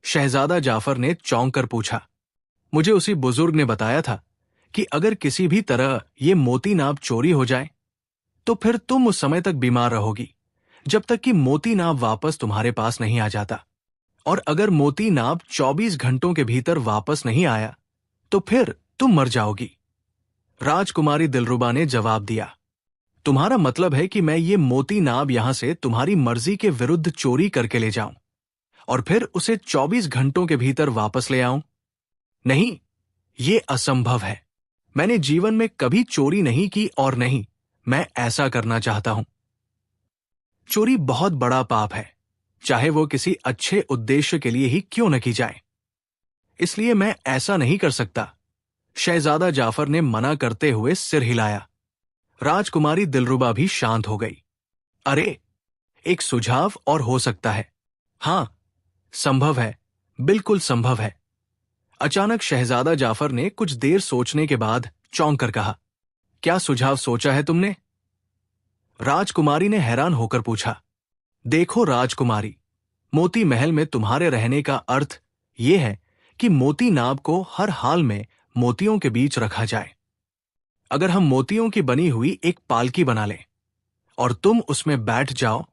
Speaker 1: शहजादा जाफर ने चौंक कर पूछा। मुझे उसी बुजुर्ग ने बताया था कि अगर किसी भी तरह ये मोती नाभ चोरी हो जाए तो फिर तुम उस समय तक बीमार रहोगी जब तक कि मोती नाभ वापस तुम्हारे पास नहीं आ जाता, और अगर मोती नाभ 24 घंटों के भीतर वापस नहीं आया तो फिर तुम मर जाओगी। राजकुमारी दिलरुबा ने जवाब दिया। तुम्हारा मतलब है कि मैं ये मोती नाभ यहां से तुम्हारी मर्जी के विरुद्ध चोरी करके ले जाऊं और फिर उसे 24 घंटों के भीतर वापस ले आऊं? नहीं, ये असंभव है। मैंने जीवन में कभी चोरी नहीं की और नहीं मैं ऐसा करना चाहता हूं। चोरी बहुत बड़ा पाप है, चाहे वो किसी अच्छे उद्देश्य के लिए ही क्यों न की जाए। इसलिए मैं ऐसा नहीं कर सकता। शहजादा जाफर ने मना करते हुए सिर हिलाया। राजकुमारी दिलरुबा भी शांत हो गई। अरे, एक सुझाव और हो सकता है। हां, संभव है, बिल्कुल संभव है। अचानक शहजादा जाफर ने कुछ देर सोचने के बाद चौंक कर कहा। क्या सुझाव सोचा है तुमने? राजकुमारी ने हैरान होकर पूछा। देखो राजकुमारी, मोती महल में तुम्हारे रहने का अर्थ यह है कि मोती नाभ को हर हाल में मोतियों के बीच रखा जाए। अगर हम मोतियों की बनी हुई एक पालकी बना लें और तुम उसमें बैठ जाओ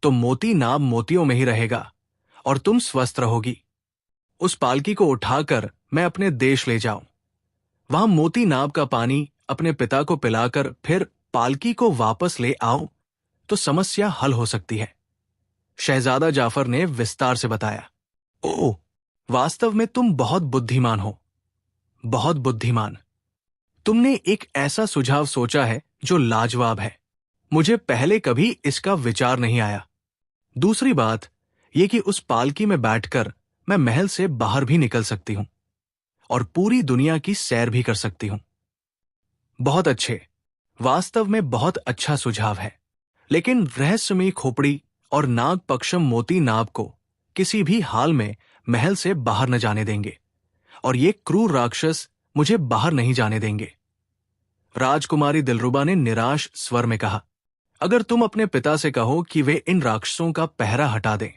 Speaker 1: तो मोती नाभ मोतियों में ही रहेगा और तुम स्वस्थ रहोगी। उस पालकी को उठाकर मैं अपने देश ले जाऊं, वहां मोती नाभ का पानी अपने पिता को पिलाकर फिर पालकी को वापस ले आऊं तो समस्या हल हो सकती है। शहजादा जाफर ने विस्तार से बताया। ओह, वास्तव में तुम बहुत बुद्धिमान हो, बहुत बुद्धिमान। तुमने एक ऐसा सुझाव सोचा है जो लाजवाब है। मुझे पहले कभी इसका विचार नहीं आया। दूसरी बात यह कि उस पालकी में बैठकर मैं महल से बाहर भी निकल सकती हूं और पूरी दुनिया की सैर भी कर सकती हूं। बहुत अच्छे, वास्तव में बहुत अच्छा सुझाव है। लेकिन रहस्यमयी खोपड़ी और नाग पक्षम मोती नाभ को किसी भी हाल में महल से बाहर न जाने देंगे और ये क्रूर राक्षस मुझे बाहर नहीं जाने देंगे। राजकुमारी दिलरुबा ने निराश स्वर में कहा। अगर तुम अपने पिता से कहो कि वे इन राक्षसों का पहरा हटा दें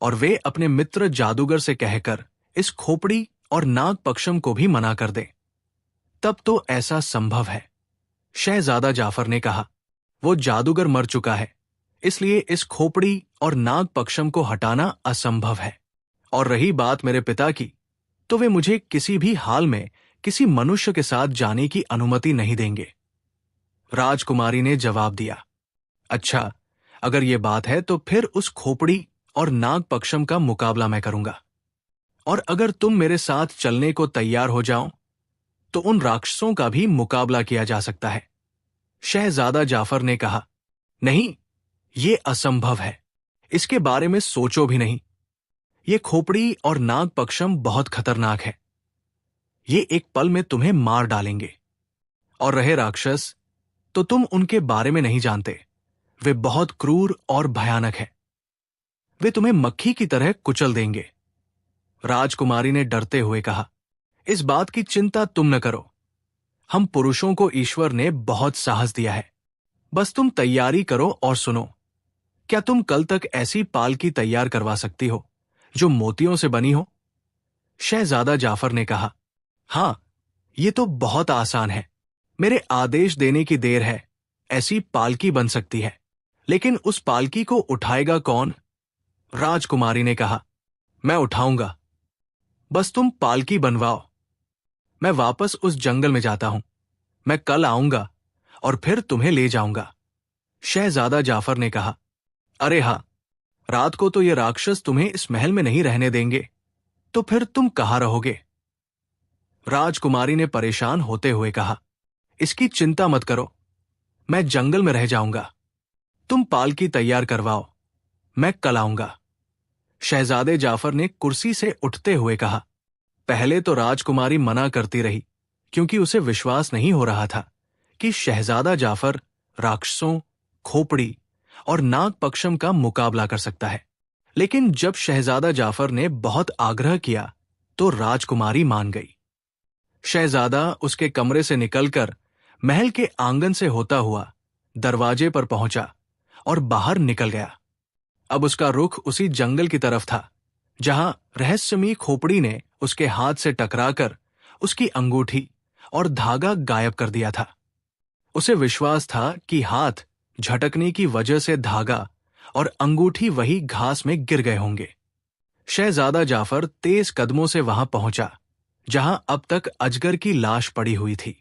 Speaker 1: और वे अपने मित्र जादूगर से कहकर इस खोपड़ी और नाग पक्षम को भी मना कर दें, तब तो ऐसा संभव है। शहजादा जाफर ने कहा। वो जादूगर मर चुका है, इसलिए इस खोपड़ी और नाग पक्षम को हटाना असंभव है। और रही बात मेरे पिता की, तो वे मुझे किसी भी हाल में किसी मनुष्य के साथ जाने की अनुमति नहीं देंगे। राजकुमारी ने जवाब दिया। अच्छा, अगर ये बात है तो फिर उस खोपड़ी और नाग पक्षम का मुकाबला मैं करूंगा, और अगर तुम मेरे साथ चलने को तैयार हो जाओ तो उन राक्षसों का भी मुकाबला किया जा सकता है। शहजादा जाफर ने कहा। नहीं, ये असंभव है, इसके बारे में सोचो भी नहीं। ये खोपड़ी और नाग पक्षम बहुत खतरनाक है, ये एक पल में तुम्हें मार डालेंगे। और रहे राक्षस, तो तुम उनके बारे में नहीं जानते, वे बहुत क्रूर और भयानक हैं। वे तुम्हें मक्खी की तरह कुचल देंगे। राजकुमारी ने डरते हुए कहा। इस बात की चिंता तुम न करो। हम पुरुषों को ईश्वर ने बहुत साहस दिया है। बस तुम तैयारी करो और सुनो। क्या तुम कल तक ऐसी पालकी तैयार करवा सकती हो जो मोतियों से बनी हो? शहजादा जाफर ने कहा, हाँ, ये तो बहुत आसान है। मेरे आदेश देने की देर है, ऐसी पालकी बन सकती है। लेकिन उस पालकी को उठाएगा कौन? राजकुमारी ने कहा, मैं उठाऊंगा। बस तुम पालकी बनवाओ। मैं वापस उस जंगल में जाता हूं। मैं कल आऊंगा और फिर तुम्हें ले जाऊंगा। शहजादा जाफर ने कहा, अरे हां, रात को तो ये राक्षस तुम्हें इस महल में नहीं रहने देंगे, तो फिर तुम कहां रहोगे? राजकुमारी ने परेशान होते हुए कहा, इसकी चिंता मत करो, मैं जंगल में रह जाऊंगा। तुम पालकी तैयार करवाओ, मैं कल आऊंगा। शहजादे जाफर ने कुर्सी से उठते हुए कहा। पहले तो राजकुमारी मना करती रही, क्योंकि उसे विश्वास नहीं हो रहा था कि शहजादा जाफर राक्षसों, खोपड़ी और नागपक्षम का मुकाबला कर सकता है। लेकिन जब शहजादा जाफर ने बहुत आग्रह किया तो राजकुमारी मान गई। शहजादा उसके कमरे से निकलकर महल के आंगन से होता हुआ दरवाजे पर पहुंचा और बाहर निकल गया। अब उसका रुख उसी जंगल की तरफ था जहां रहस्यमयी खोपड़ी ने उसके हाथ से टकराकर उसकी अंगूठी और धागा गायब कर दिया था। उसे विश्वास था कि हाथ झटकने की वजह से धागा और अंगूठी वही घास में गिर गए होंगे। शहजादा जाफर तेज कदमों से वहां पहुंचा जहां अब तक अजगर की लाश पड़ी हुई थी।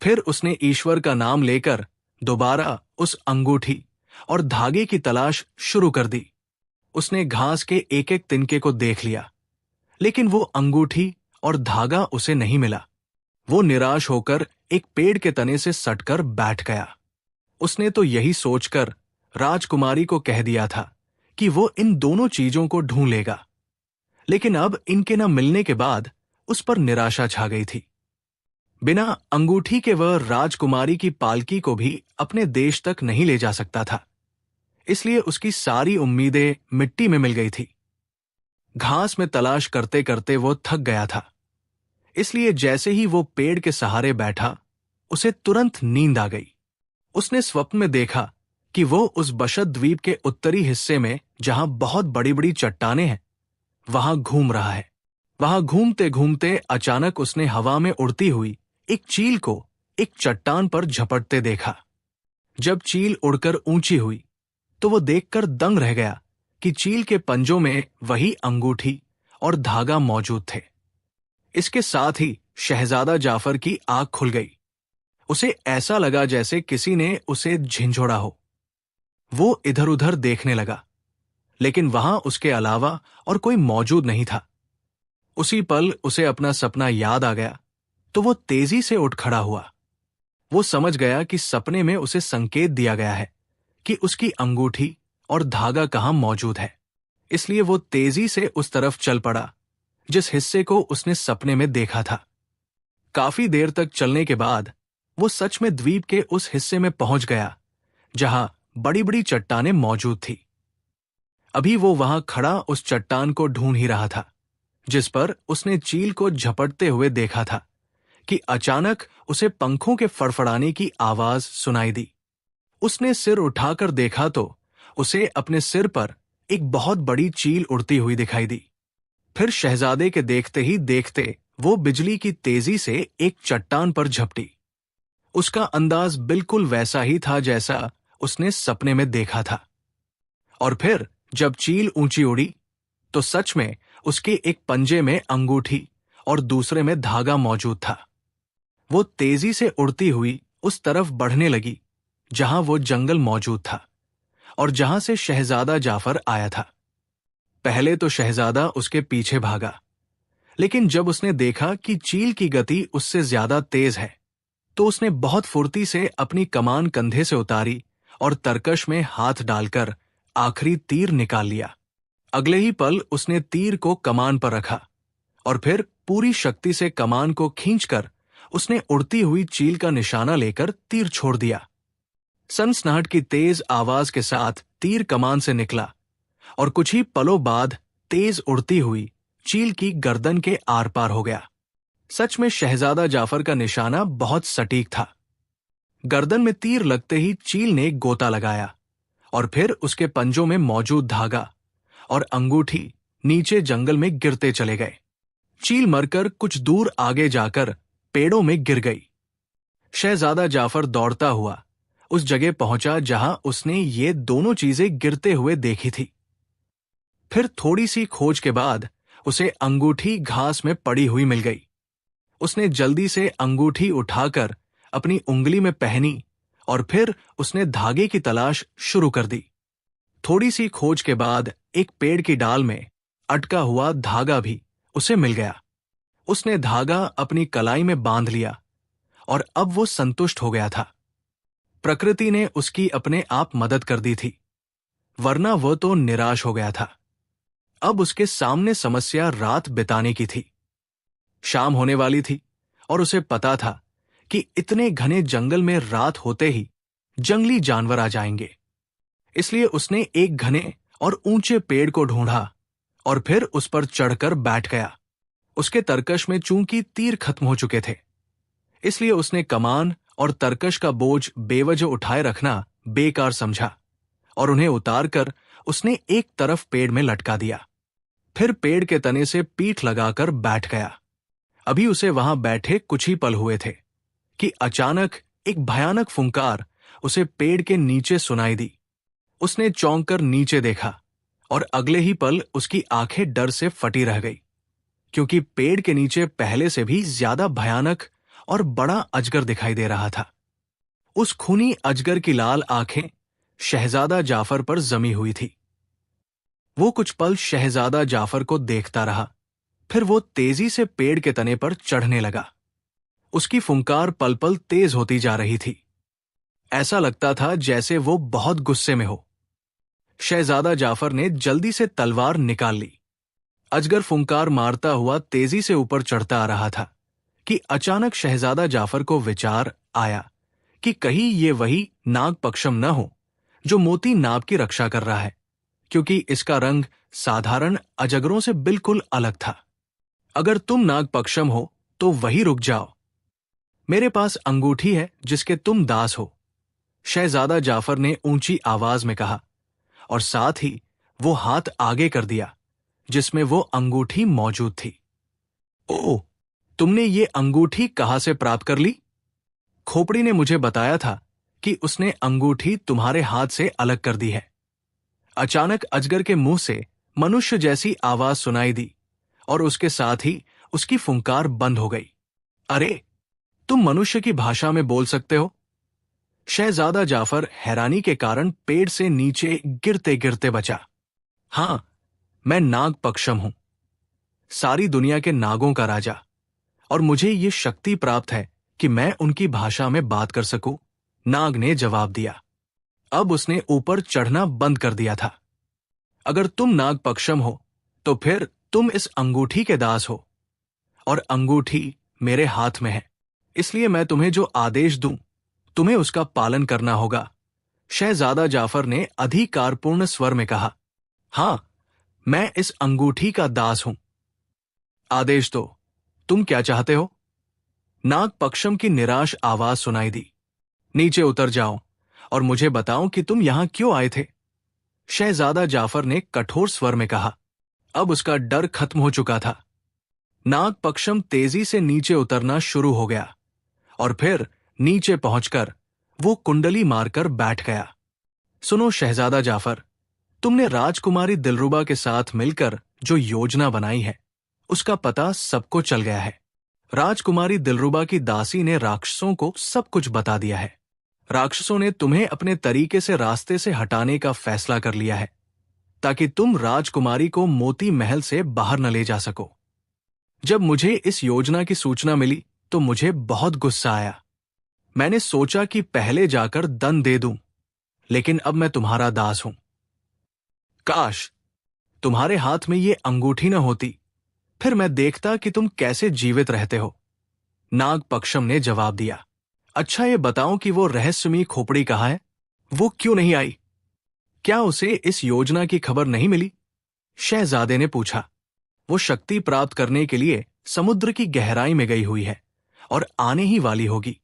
Speaker 1: फिर उसने ईश्वर का नाम लेकर दोबारा उस अंगूठी और धागे की तलाश शुरू कर दी। उसने घास के एक एक तिनके को देख लिया, लेकिन वो अंगूठी और धागा उसे नहीं मिला। वो निराश होकर एक पेड़ के तने से सटकर बैठ गया। उसने तो यही सोचकर राजकुमारी को कह दिया था कि वो इन दोनों चीजों को ढूंढ लेगा, लेकिन अब इनके न मिलने के बाद उस पर निराशा छा गई थी। बिना अंगूठी के वह राजकुमारी की पालकी को भी अपने देश तक नहीं ले जा सकता था, इसलिए उसकी सारी उम्मीदें मिट्टी में मिल गई थी। घास में तलाश करते करते वो थक गया था, इसलिए जैसे ही वो पेड़ के सहारे बैठा, उसे तुरंत नींद आ गई। उसने स्वप्न में देखा कि वो उस बशत द्वीप के उत्तरी हिस्से में, जहां बहुत बड़ी बड़ी चट्टानें हैं, वहां घूम रहा है। वहां घूमते घूमते अचानक उसने हवा में उड़ती हुई एक चील को एक चट्टान पर झपटते देखा। जब चील उड़कर ऊंची हुई तो वो देखकर दंग रह गया कि चील के पंजों में वही अंगूठी और धागा मौजूद थे। इसके साथ ही शहजादा जाफर की आंख खुल गई। उसे ऐसा लगा जैसे किसी ने उसे झिंझोड़ा हो। वो इधर उधर देखने लगा, लेकिन वहां उसके अलावा और कोई मौजूद नहीं था। उसी पल उसे अपना सपना याद आ गया तो वो तेजी से उठ खड़ा हुआ। वो समझ गया कि सपने में उसे संकेत दिया गया है कि उसकी अंगूठी और धागा कहां मौजूद है। इसलिए वो तेजी से उस तरफ चल पड़ा जिस हिस्से को उसने सपने में देखा था। काफी देर तक चलने के बाद वो सच में द्वीप के उस हिस्से में पहुंच गया जहां बड़ी बड़ी चट्टानें मौजूद थी। अभी वो वहां खड़ा उस चट्टान को ढूंढ ही रहा था जिस पर उसने चील को झपटते हुए देखा था कि अचानक उसे पंखों के फड़फड़ाने की आवाज सुनाई दी। उसने सिर उठाकर देखा तो उसे अपने सिर पर एक बहुत बड़ी चील उड़ती हुई दिखाई दी। फिर शहजादे के देखते ही देखते वो बिजली की तेजी से एक चट्टान पर झपटी। उसका अंदाज बिल्कुल वैसा ही था जैसा उसने सपने में देखा था। और फिर जब चील ऊंची उड़ी तो सच में उसके एक पंजे में अंगूठी और दूसरे में धागा मौजूद था। वो तेजी से उड़ती हुई उस तरफ बढ़ने लगी जहां वो जंगल मौजूद था और जहां से शहजादा जाफर आया था। पहले तो शहजादा उसके पीछे भागा, लेकिन जब उसने देखा कि चील की गति उससे ज्यादा तेज है तो उसने बहुत फुर्ती से अपनी कमान कंधे से उतारी और तरकश में हाथ डालकर आखिरी तीर निकाल लिया। अगले ही पल उसने तीर को कमान पर रखा और फिर पूरी शक्ति से कमान को खींचकर उसने उड़ती हुई चील का निशाना लेकर तीर छोड़ दिया। सनसनाहट की तेज आवाज के साथ तीर कमान से निकला और कुछ ही पलों बाद तेज उड़ती हुई चील की गर्दन के आर पार हो गया। सच में शहजादा जाफर का निशाना बहुत सटीक था। गर्दन में तीर लगते ही चील ने एक गोता लगाया और फिर उसके पंजों में मौजूद धागा और अंगूठी नीचे जंगल में गिरते चले गए। चील मरकर कुछ दूर आगे जाकर पेड़ों में गिर गई। शहजादा जाफर दौड़ता हुआ उस जगह पहुंचा जहां उसने ये दोनों चीजें गिरते हुए देखी थी। फिर थोड़ी सी खोज के बाद उसे अंगूठी घास में पड़ी हुई मिल गई। उसने जल्दी से अंगूठी उठाकर अपनी उंगली में पहनी और फिर उसने धागे की तलाश शुरू कर दी। थोड़ी सी खोज के बाद एक पेड़ की डाल में अटका हुआ धागा भी उसे मिल गया। उसने धागा अपनी कलाई में बांध लिया और अब वो संतुष्ट हो गया था। प्रकृति ने उसकी अपने आप मदद कर दी थी, वरना वह तो निराश हो गया था। अब उसके सामने समस्या रात बिताने की थी। शाम होने वाली थी और उसे पता था कि इतने घने जंगल में रात होते ही जंगली जानवर आ जाएंगे। इसलिए उसने एक घने और ऊंचे पेड़ को ढूंढा और फिर उस पर चढ़कर बैठ गया। उसके तरकश में चूंकि तीर खत्म हो चुके थे, इसलिए उसने कमान और तरकश का बोझ बेवजह उठाए रखना बेकार समझा और उन्हें उतारकर उसने एक तरफ पेड़ में लटका दिया। फिर पेड़ के तने से पीठ लगाकर बैठ गया। अभी उसे वहां बैठे कुछ ही पल हुए थे कि अचानक एक भयानक फुंकार उसे पेड़ के नीचे सुनाई दी। उसने चौंक कर नीचे देखा और अगले ही पल उसकी आंखें डर से फटी रह गई, क्योंकि पेड़ के नीचे पहले से भी ज्यादा भयानक और बड़ा अजगर दिखाई दे रहा था। उस खूनी अजगर की लाल आंखें शहजादा जाफर पर जमी हुई थी। वो कुछ पल शहजादा जाफर को देखता रहा, फिर वो तेजी से पेड़ के तने पर चढ़ने लगा। उसकी फुंकार पल पल तेज होती जा रही थी। ऐसा लगता था जैसे वो बहुत गुस्से में हो। शहजादा जाफर ने जल्दी से तलवार निकाल ली। अजगर फुंकार मारता हुआ तेजी से ऊपर चढ़ता आ रहा था कि अचानक शहजादा जाफर को विचार आया कि कहीं ये वही नागपक्षम न हो जो मोती नाग की रक्षा कर रहा है, क्योंकि इसका रंग साधारण अजगरों से बिल्कुल अलग था। अगर तुम नागपक्षम हो तो वही रुक जाओ। मेरे पास अंगूठी है जिसके तुम दास हो, शहजादा जाफर ने ऊंची आवाज में कहा और साथ ही वो हाथ आगे कर दिया जिसमें वो अंगूठी मौजूद थी। ओह, तुमने ये अंगूठी कहां से प्राप्त कर ली? खोपड़ी ने मुझे बताया था कि उसने अंगूठी तुम्हारे हाथ से अलग कर दी है। अचानक अजगर के मुंह से मनुष्य जैसी आवाज सुनाई दी और उसके साथ ही उसकी फुंकार बंद हो गई। अरे, तुम मनुष्य की भाषा में बोल सकते हो? शहजादा जाफर हैरानी के कारण पेड़ से नीचे गिरते गिरते बचा। हां, मैं नागपक्षम हूं, सारी दुनिया के नागों का राजा, और मुझे ये शक्ति प्राप्त है कि मैं उनकी भाषा में बात कर सकूं, नाग ने जवाब दिया। अब उसने ऊपर चढ़ना बंद कर दिया था। अगर तुम नागपक्षम हो तो फिर तुम इस अंगूठी के दास हो, और अंगूठी मेरे हाथ में है, इसलिए मैं तुम्हें जो आदेश दूं तुम्हें उसका पालन करना होगा। शहजादा जाफर ने अधिकारपूर्ण स्वर में कहा, हां, मैं इस अंगूठी का दास हूं। आदेश दो, तुम क्या चाहते हो? नागपक्षम की निराश आवाज सुनाई दी। नीचे उतर जाओ और मुझे बताओ कि तुम यहां क्यों आए थे, शहजादा जाफर ने कठोर स्वर में कहा। अब उसका डर खत्म हो चुका था। नागपक्षम तेजी से नीचे उतरना शुरू हो गया और फिर नीचे पहुंचकर वो कुंडली मारकर बैठ गया। सुनो शहजादा जाफर, तुमने राजकुमारी दिलरुबा के साथ मिलकर जो योजना बनाई है उसका पता सबको चल गया है। राजकुमारी दिलरुबा की दासी ने राक्षसों को सब कुछ बता दिया है। राक्षसों ने तुम्हें अपने तरीके से रास्ते से हटाने का फैसला कर लिया है ताकि तुम राजकुमारी को मोती महल से बाहर न ले जा सको। जब मुझे इस योजना की सूचना मिली तो मुझे बहुत गुस्सा आया। मैंने सोचा कि पहले जाकर दंड दे दूं, लेकिन अब मैं तुम्हारा दास हूं। काश तुम्हारे हाथ में ये अंगूठी न होती, फिर मैं देखता कि तुम कैसे जीवित रहते हो, नागपक्षम ने जवाब दिया। अच्छा, ये बताओ कि वो रहस्यमयी खोपड़ी कहाँ है? वो क्यों नहीं आई? क्या उसे इस योजना की खबर नहीं मिली? शहजादे ने पूछा। वो शक्ति प्राप्त करने के लिए समुद्र की गहराई में गई हुई है और आने ही वाली होगी।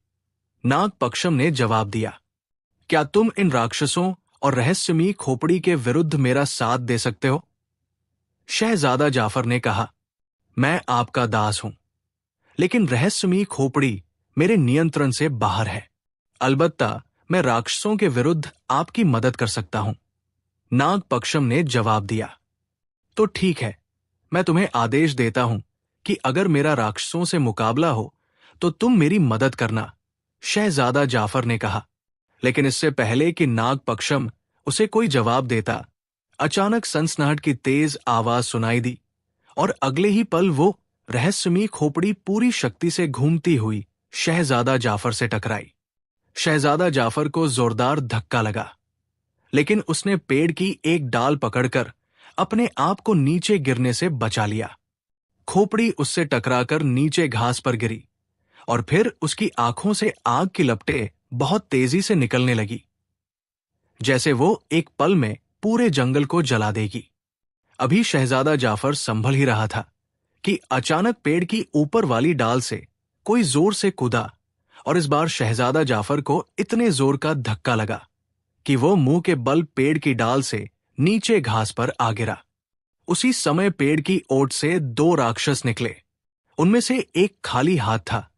Speaker 1: नागपक्षम ने जवाब दिया, क्या तुम इन राक्षसों और रहस्यमयी खोपड़ी के विरुद्ध मेरा साथ दे सकते हो? शहजादा जाफर ने कहा, मैं आपका दास हूं, लेकिन रहस्यमयी खोपड़ी मेरे नियंत्रण से बाहर है। अलबत्ता मैं राक्षसों के विरुद्ध आपकी मदद कर सकता हूं। नागपक्षम ने जवाब दिया, तो ठीक है, मैं तुम्हें आदेश देता हूं कि अगर मेरा राक्षसों से मुकाबला हो तो तुम मेरी मदद करना, शहजादा जाफर ने कहा। लेकिन इससे पहले कि नागपक्षम उसे कोई जवाब देता, अचानक सनसनाहट की तेज आवाज सुनाई दी और अगले ही पल वो रहस्यमयी खोपड़ी पूरी शक्ति से घूमती हुई शहजादा जाफर से टकराई। शहजादा जाफर को जोरदार धक्का लगा, लेकिन उसने पेड़ की एक डाल पकड़कर अपने आप को नीचे गिरने से बचा लिया। खोपड़ी उससे टकराकर नीचे घास पर गिरी और फिर उसकी आंखों से आग की लपटें बहुत तेजी से निकलने लगी, जैसे वो एक पल में पूरे जंगल को जला देगी। अभी शहजादा जाफर संभल ही रहा था कि अचानक पेड़ की ऊपर वाली डाल से कोई जोर से कूदा और इस बार शहजादा जाफर को इतने जोर का धक्का लगा कि वो मुंह के बल पेड़ की डाल से नीचे घास पर आ गिरा। उसी समय पेड़ की ओट से दो राक्षस निकले। उनमें से एक खाली हाथ था,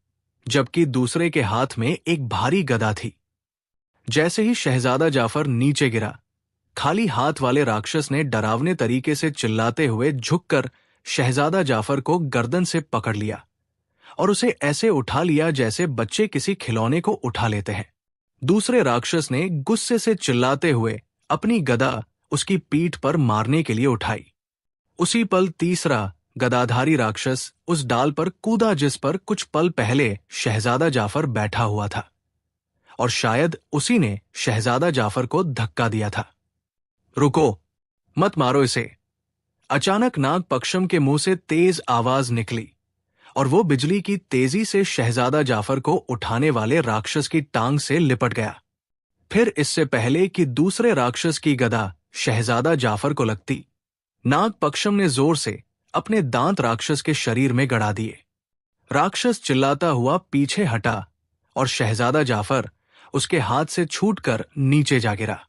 Speaker 1: जबकि दूसरे के हाथ में एक भारी गदा थी। जैसे ही शहजादा जाफर नीचे गिरा, खाली हाथ वाले राक्षस ने डरावने तरीके से चिल्लाते हुए झुककर शहजादा जाफर को गर्दन से पकड़ लिया और उसे ऐसे उठा लिया जैसे बच्चे किसी खिलौने को उठा लेते हैं। दूसरे राक्षस ने गुस्से से चिल्लाते हुए अपनी गदा उसकी पीठ पर मारने के लिए उठाई। उसी पल तीसरा गदाधारी राक्षस उस डाल पर कूदा जिस पर कुछ पल पहले शहजादा जाफर बैठा हुआ था, और शायद उसी ने शहजादा जाफर को धक्का दिया था। रुको, मत मारो इसे। अचानक नागपक्षम के मुंह से तेज आवाज निकली और वो बिजली की तेजी से शहजादा जाफर को उठाने वाले राक्षस की टांग से लिपट गया। फिर इससे पहले कि दूसरे राक्षस की गदा शहजादा जाफर को लगती, नागपक्षम ने जोर से अपने दांत राक्षस के शरीर में गड़ा दिए। राक्षस चिल्लाता हुआ पीछे हटा और शहजादा जाफर उसके हाथ से छूटकर नीचे जा गिरा।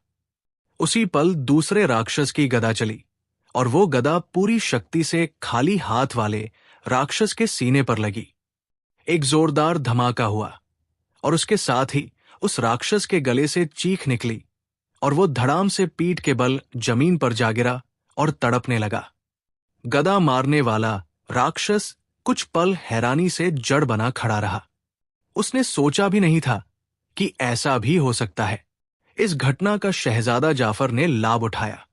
Speaker 1: उसी पल दूसरे राक्षस की गदा चली और वो गदा पूरी शक्ति से खाली हाथ वाले राक्षस के सीने पर लगी। एक जोरदार धमाका हुआ और उसके साथ ही उस राक्षस के गले से चीख निकली और वो धड़ाम से पीठ के बल जमीन पर जा गिरा और तड़पने लगा। गदा मारने वाला राक्षस कुछ पल हैरानी से जड़ बना खड़ा रहा। उसने सोचा भी नहीं था कि ऐसा भी हो सकता है। इस घटना का शहजादा जाफर ने लाभ उठाया।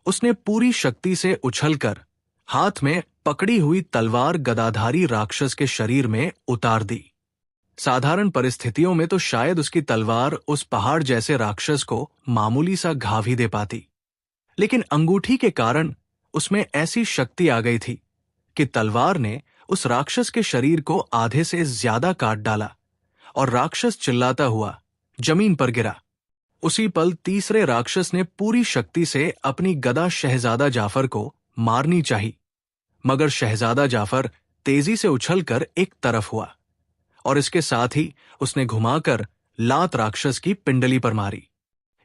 Speaker 1: उसने पूरी शक्ति से उछलकर हाथ में पकड़ी हुई तलवार गदाधारी राक्षस के शरीर में उतार दी। साधारण परिस्थितियों में तो शायद उसकी तलवार उस पहाड़ जैसे राक्षस को मामूली सा घाव ही दे पाती, लेकिन अंगूठी के कारण उसमें ऐसी शक्ति आ गई थी कि तलवार ने उस राक्षस के शरीर को आधे से ज्यादा काट डाला और राक्षस चिल्लाता हुआ जमीन पर गिरा। उसी पल तीसरे राक्षस ने पूरी शक्ति से अपनी गदा शहजादा जाफर को मारनी चाही, मगर शहजादा जाफर तेजी से उछलकर एक तरफ हुआ और इसके साथ ही उसने घुमाकर लात राक्षस की पिंडली पर मारी।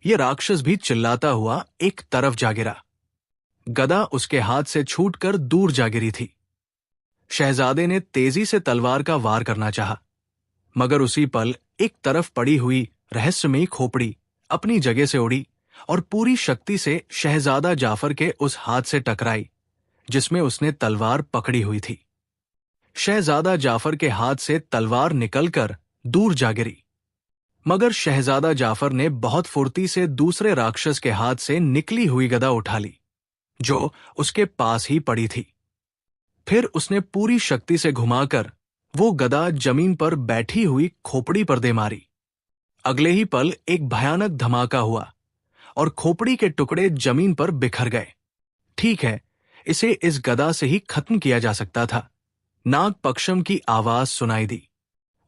Speaker 1: यह राक्षस भी चिल्लाता हुआ एक तरफ जा गिरा। गदा उसके हाथ से छूटकर दूर जा गिरी थी। शहजादे ने तेजी से तलवार का वार करना चाहा, मगर उसी पल एक तरफ पड़ी हुई रहस्यमयी खोपड़ी अपनी जगह से उड़ी और पूरी शक्ति से शहजादा जाफर के उस हाथ से टकराई जिसमें उसने तलवार पकड़ी हुई थी। शहजादा जाफर के हाथ से तलवार निकलकर दूर जा गिरी, मगर शहजादा जाफर ने बहुत फुर्ती से दूसरे राक्षस के हाथ से निकली हुई गदा उठा ली जो उसके पास ही पड़ी थी। फिर उसने पूरी शक्ति से घुमाकर वो गदा जमीन पर बैठी हुई खोपड़ी पर दे मारी। अगले ही पल एक भयानक धमाका हुआ और खोपड़ी के टुकड़े जमीन पर बिखर गए। ठीक है, इसे इस गदा से ही खत्म किया जा सकता था। नागपक्षम की आवाज सुनाई दी।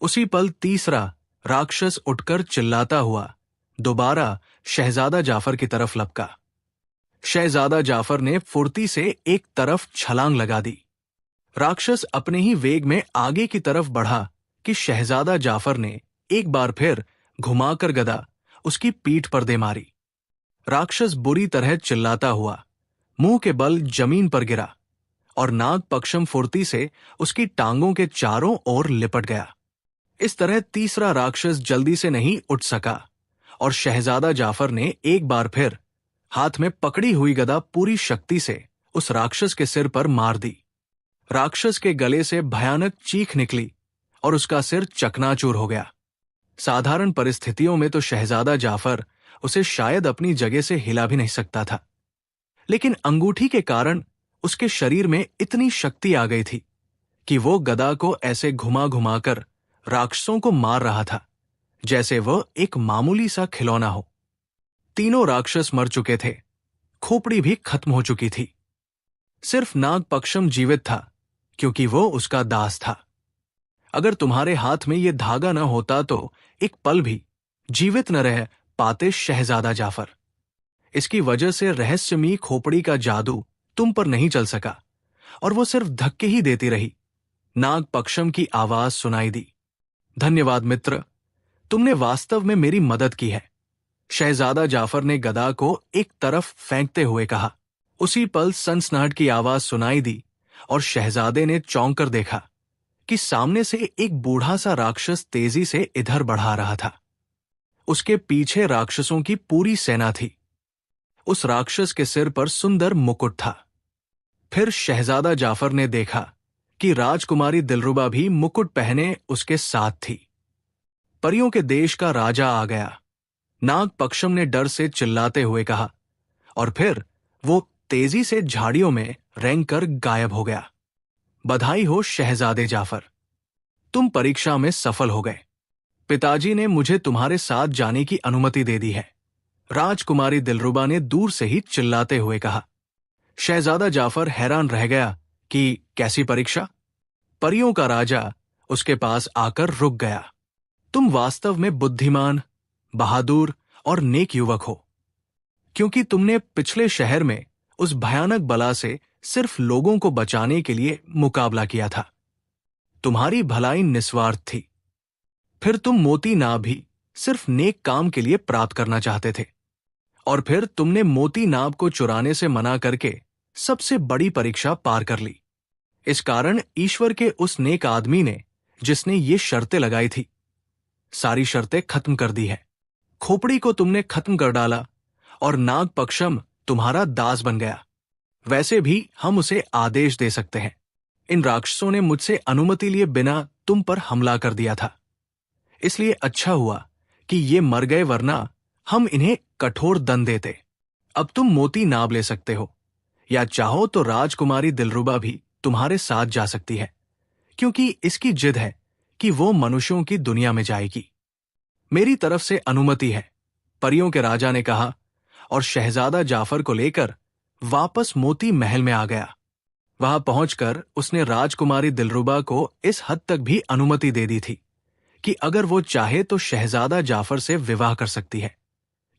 Speaker 1: उसी पल तीसरा राक्षस उठकर चिल्लाता हुआ दोबारा शहजादा जाफर की तरफ लपका। शहजादा जाफर ने फुर्ती से एक तरफ छलांग लगा दी। राक्षस अपने ही वेग में आगे की तरफ बढ़ा कि शहजादा जाफर ने एक बार फिर घुमाकर गदा उसकी पीठ पर दे मारी। राक्षस बुरी तरह चिल्लाता हुआ मुंह के बल जमीन पर गिरा और नाग पक्षम फुर्ती से उसकी टांगों के चारों ओर लिपट गया। इस तरह तीसरा राक्षस जल्दी से नहीं उठ सका और शहजादा जाफर ने एक बार फिर हाथ में पकड़ी हुई गदा पूरी शक्ति से उस राक्षस के सिर पर मार दी। राक्षस के गले से भयानक चीख निकली और उसका सिर चकनाचूर हो गया। साधारण परिस्थितियों में तो शहजादा जाफर उसे शायद अपनी जगह से हिला भी नहीं सकता था, लेकिन अंगूठी के कारण उसके शरीर में इतनी शक्ति आ गई थी कि वो गदा को ऐसे घुमा घुमाकर राक्षसों को मार रहा था जैसे वह एक मामूली सा खिलौना हो। तीनों राक्षस मर चुके थे, खोपड़ी भी खत्म हो चुकी थी। सिर्फ नाग पक्षम जीवित था क्योंकि वो उसका दास था। अगर तुम्हारे हाथ में ये धागा न होता तो एक पल भी जीवित न रह पाते शहजादा जाफर। इसकी वजह से रहस्यमयी खोपड़ी का जादू तुम पर नहीं चल सका और वो सिर्फ धक्के ही देती रही। नाग पक्षम की आवाज सुनाई दी, धन्यवाद मित्र, तुमने वास्तव में मेरी मदद की है। शहजादा जाफर ने गदा को एक तरफ फेंकते हुए कहा। उसी पल सनसनाहट की आवाज सुनाई दी और शहजादे ने चौंक कर देखा कि सामने से एक बूढ़ा सा राक्षस तेजी से इधर बढ़ा रहा था। उसके पीछे राक्षसों की पूरी सेना थी। उस राक्षस के सिर पर सुंदर मुकुट था। फिर शहजादा जाफर ने देखा कि राजकुमारी दिलरुबा भी मुकुट पहने उसके साथ थी। परियों के देश का राजा आ गया, नाग पक्षम ने डर से चिल्लाते हुए कहा, और फिर वो तेजी से झाड़ियों में रेंगकर गायब हो गया। बधाई हो शहजादे जाफर, तुम परीक्षा में सफल हो गए। पिताजी ने मुझे तुम्हारे साथ जाने की अनुमति दे दी है, राजकुमारी दिलरुबा ने दूर से ही चिल्लाते हुए कहा। शहजादा जाफर हैरान रह गया कि कैसी परीक्षा? परियों का राजा उसके पास आकर रुक गया। तुम वास्तव में बुद्धिमान, बहादुर और नेक युवक हो, क्योंकि तुमने पिछले शहर में उस भयानक बला से सिर्फ लोगों को बचाने के लिए मुकाबला किया था। तुम्हारी भलाई निस्वार्थ थी। फिर तुम मोती नाभ भी सिर्फ नेक काम के लिए प्राप्त करना चाहते थे, और फिर तुमने मोती नाभ को चुराने से मना करके सबसे बड़ी परीक्षा पार कर ली। इस कारण ईश्वर के उस नेक आदमी ने, जिसने ये शर्तें लगाई थी, सारी शर्तें खत्म कर दी है। खोपड़ी को तुमने खत्म कर डाला और नाग पक्षम तुम्हारा दास बन गया। वैसे भी हम उसे आदेश दे सकते हैं। इन राक्षसों ने मुझसे अनुमति लिए बिना तुम पर हमला कर दिया था, इसलिए अच्छा हुआ कि ये मर गए, वरना हम इन्हें कठोर दंड देते। अब तुम मोती नाभ ले सकते हो, या चाहो तो राजकुमारी दिलरुबा भी तुम्हारे साथ जा सकती है, क्योंकि इसकी जिद है कि वो मनुष्यों की दुनिया में जाएगी। मेरी तरफ से अनुमति है, परियों के राजा ने कहा, और शहजादा जाफर को लेकर वापस मोती महल में आ गया। वहां पहुंचकर उसने राजकुमारी दिलरुबा को इस हद तक भी अनुमति दे दी थी कि अगर वो चाहे तो शहजादा जाफर से विवाह कर सकती है,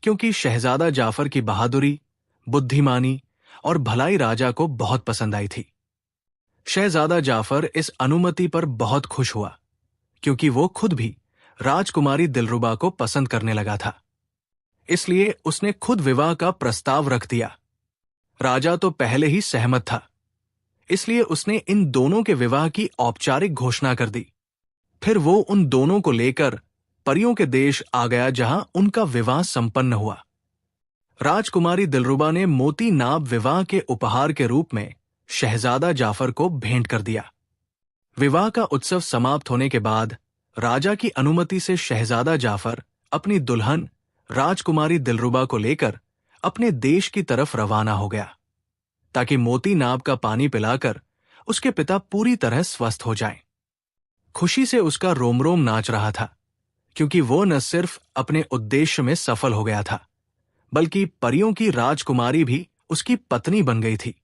Speaker 1: क्योंकि शहजादा जाफर की बहादुरी, बुद्धिमानी और भलाई राजा को बहुत पसंद आई थी। शहजादा जाफर इस अनुमति पर बहुत खुश हुआ, क्योंकि वो खुद भी राजकुमारी दिलरुबा को पसंद करने लगा था। इसलिए उसने खुद विवाह का प्रस्ताव रख दिया। राजा तो पहले ही सहमत था, इसलिए उसने इन दोनों के विवाह की औपचारिक घोषणा कर दी। फिर वो उन दोनों को लेकर परियों के देश आ गया, जहां उनका विवाह संपन्न हुआ। राजकुमारी दिलरुबा ने मोती नाभ विवाह के उपहार के रूप में शहजादा जाफर को भेंट कर दिया। विवाह का उत्सव समाप्त होने के बाद राजा की अनुमति से शहजादा जाफर अपनी दुल्हन राजकुमारी दिलरुबा को लेकर अपने देश की तरफ रवाना हो गया, ताकि मोती नाभ का पानी पिलाकर उसके पिता पूरी तरह स्वस्थ हो जाएं। खुशी से उसका रोम रोम नाच रहा था, क्योंकि वो न सिर्फ अपने उद्देश्य में सफल हो गया था, बल्कि परियों की राजकुमारी भी उसकी पत्नी बन गई थी।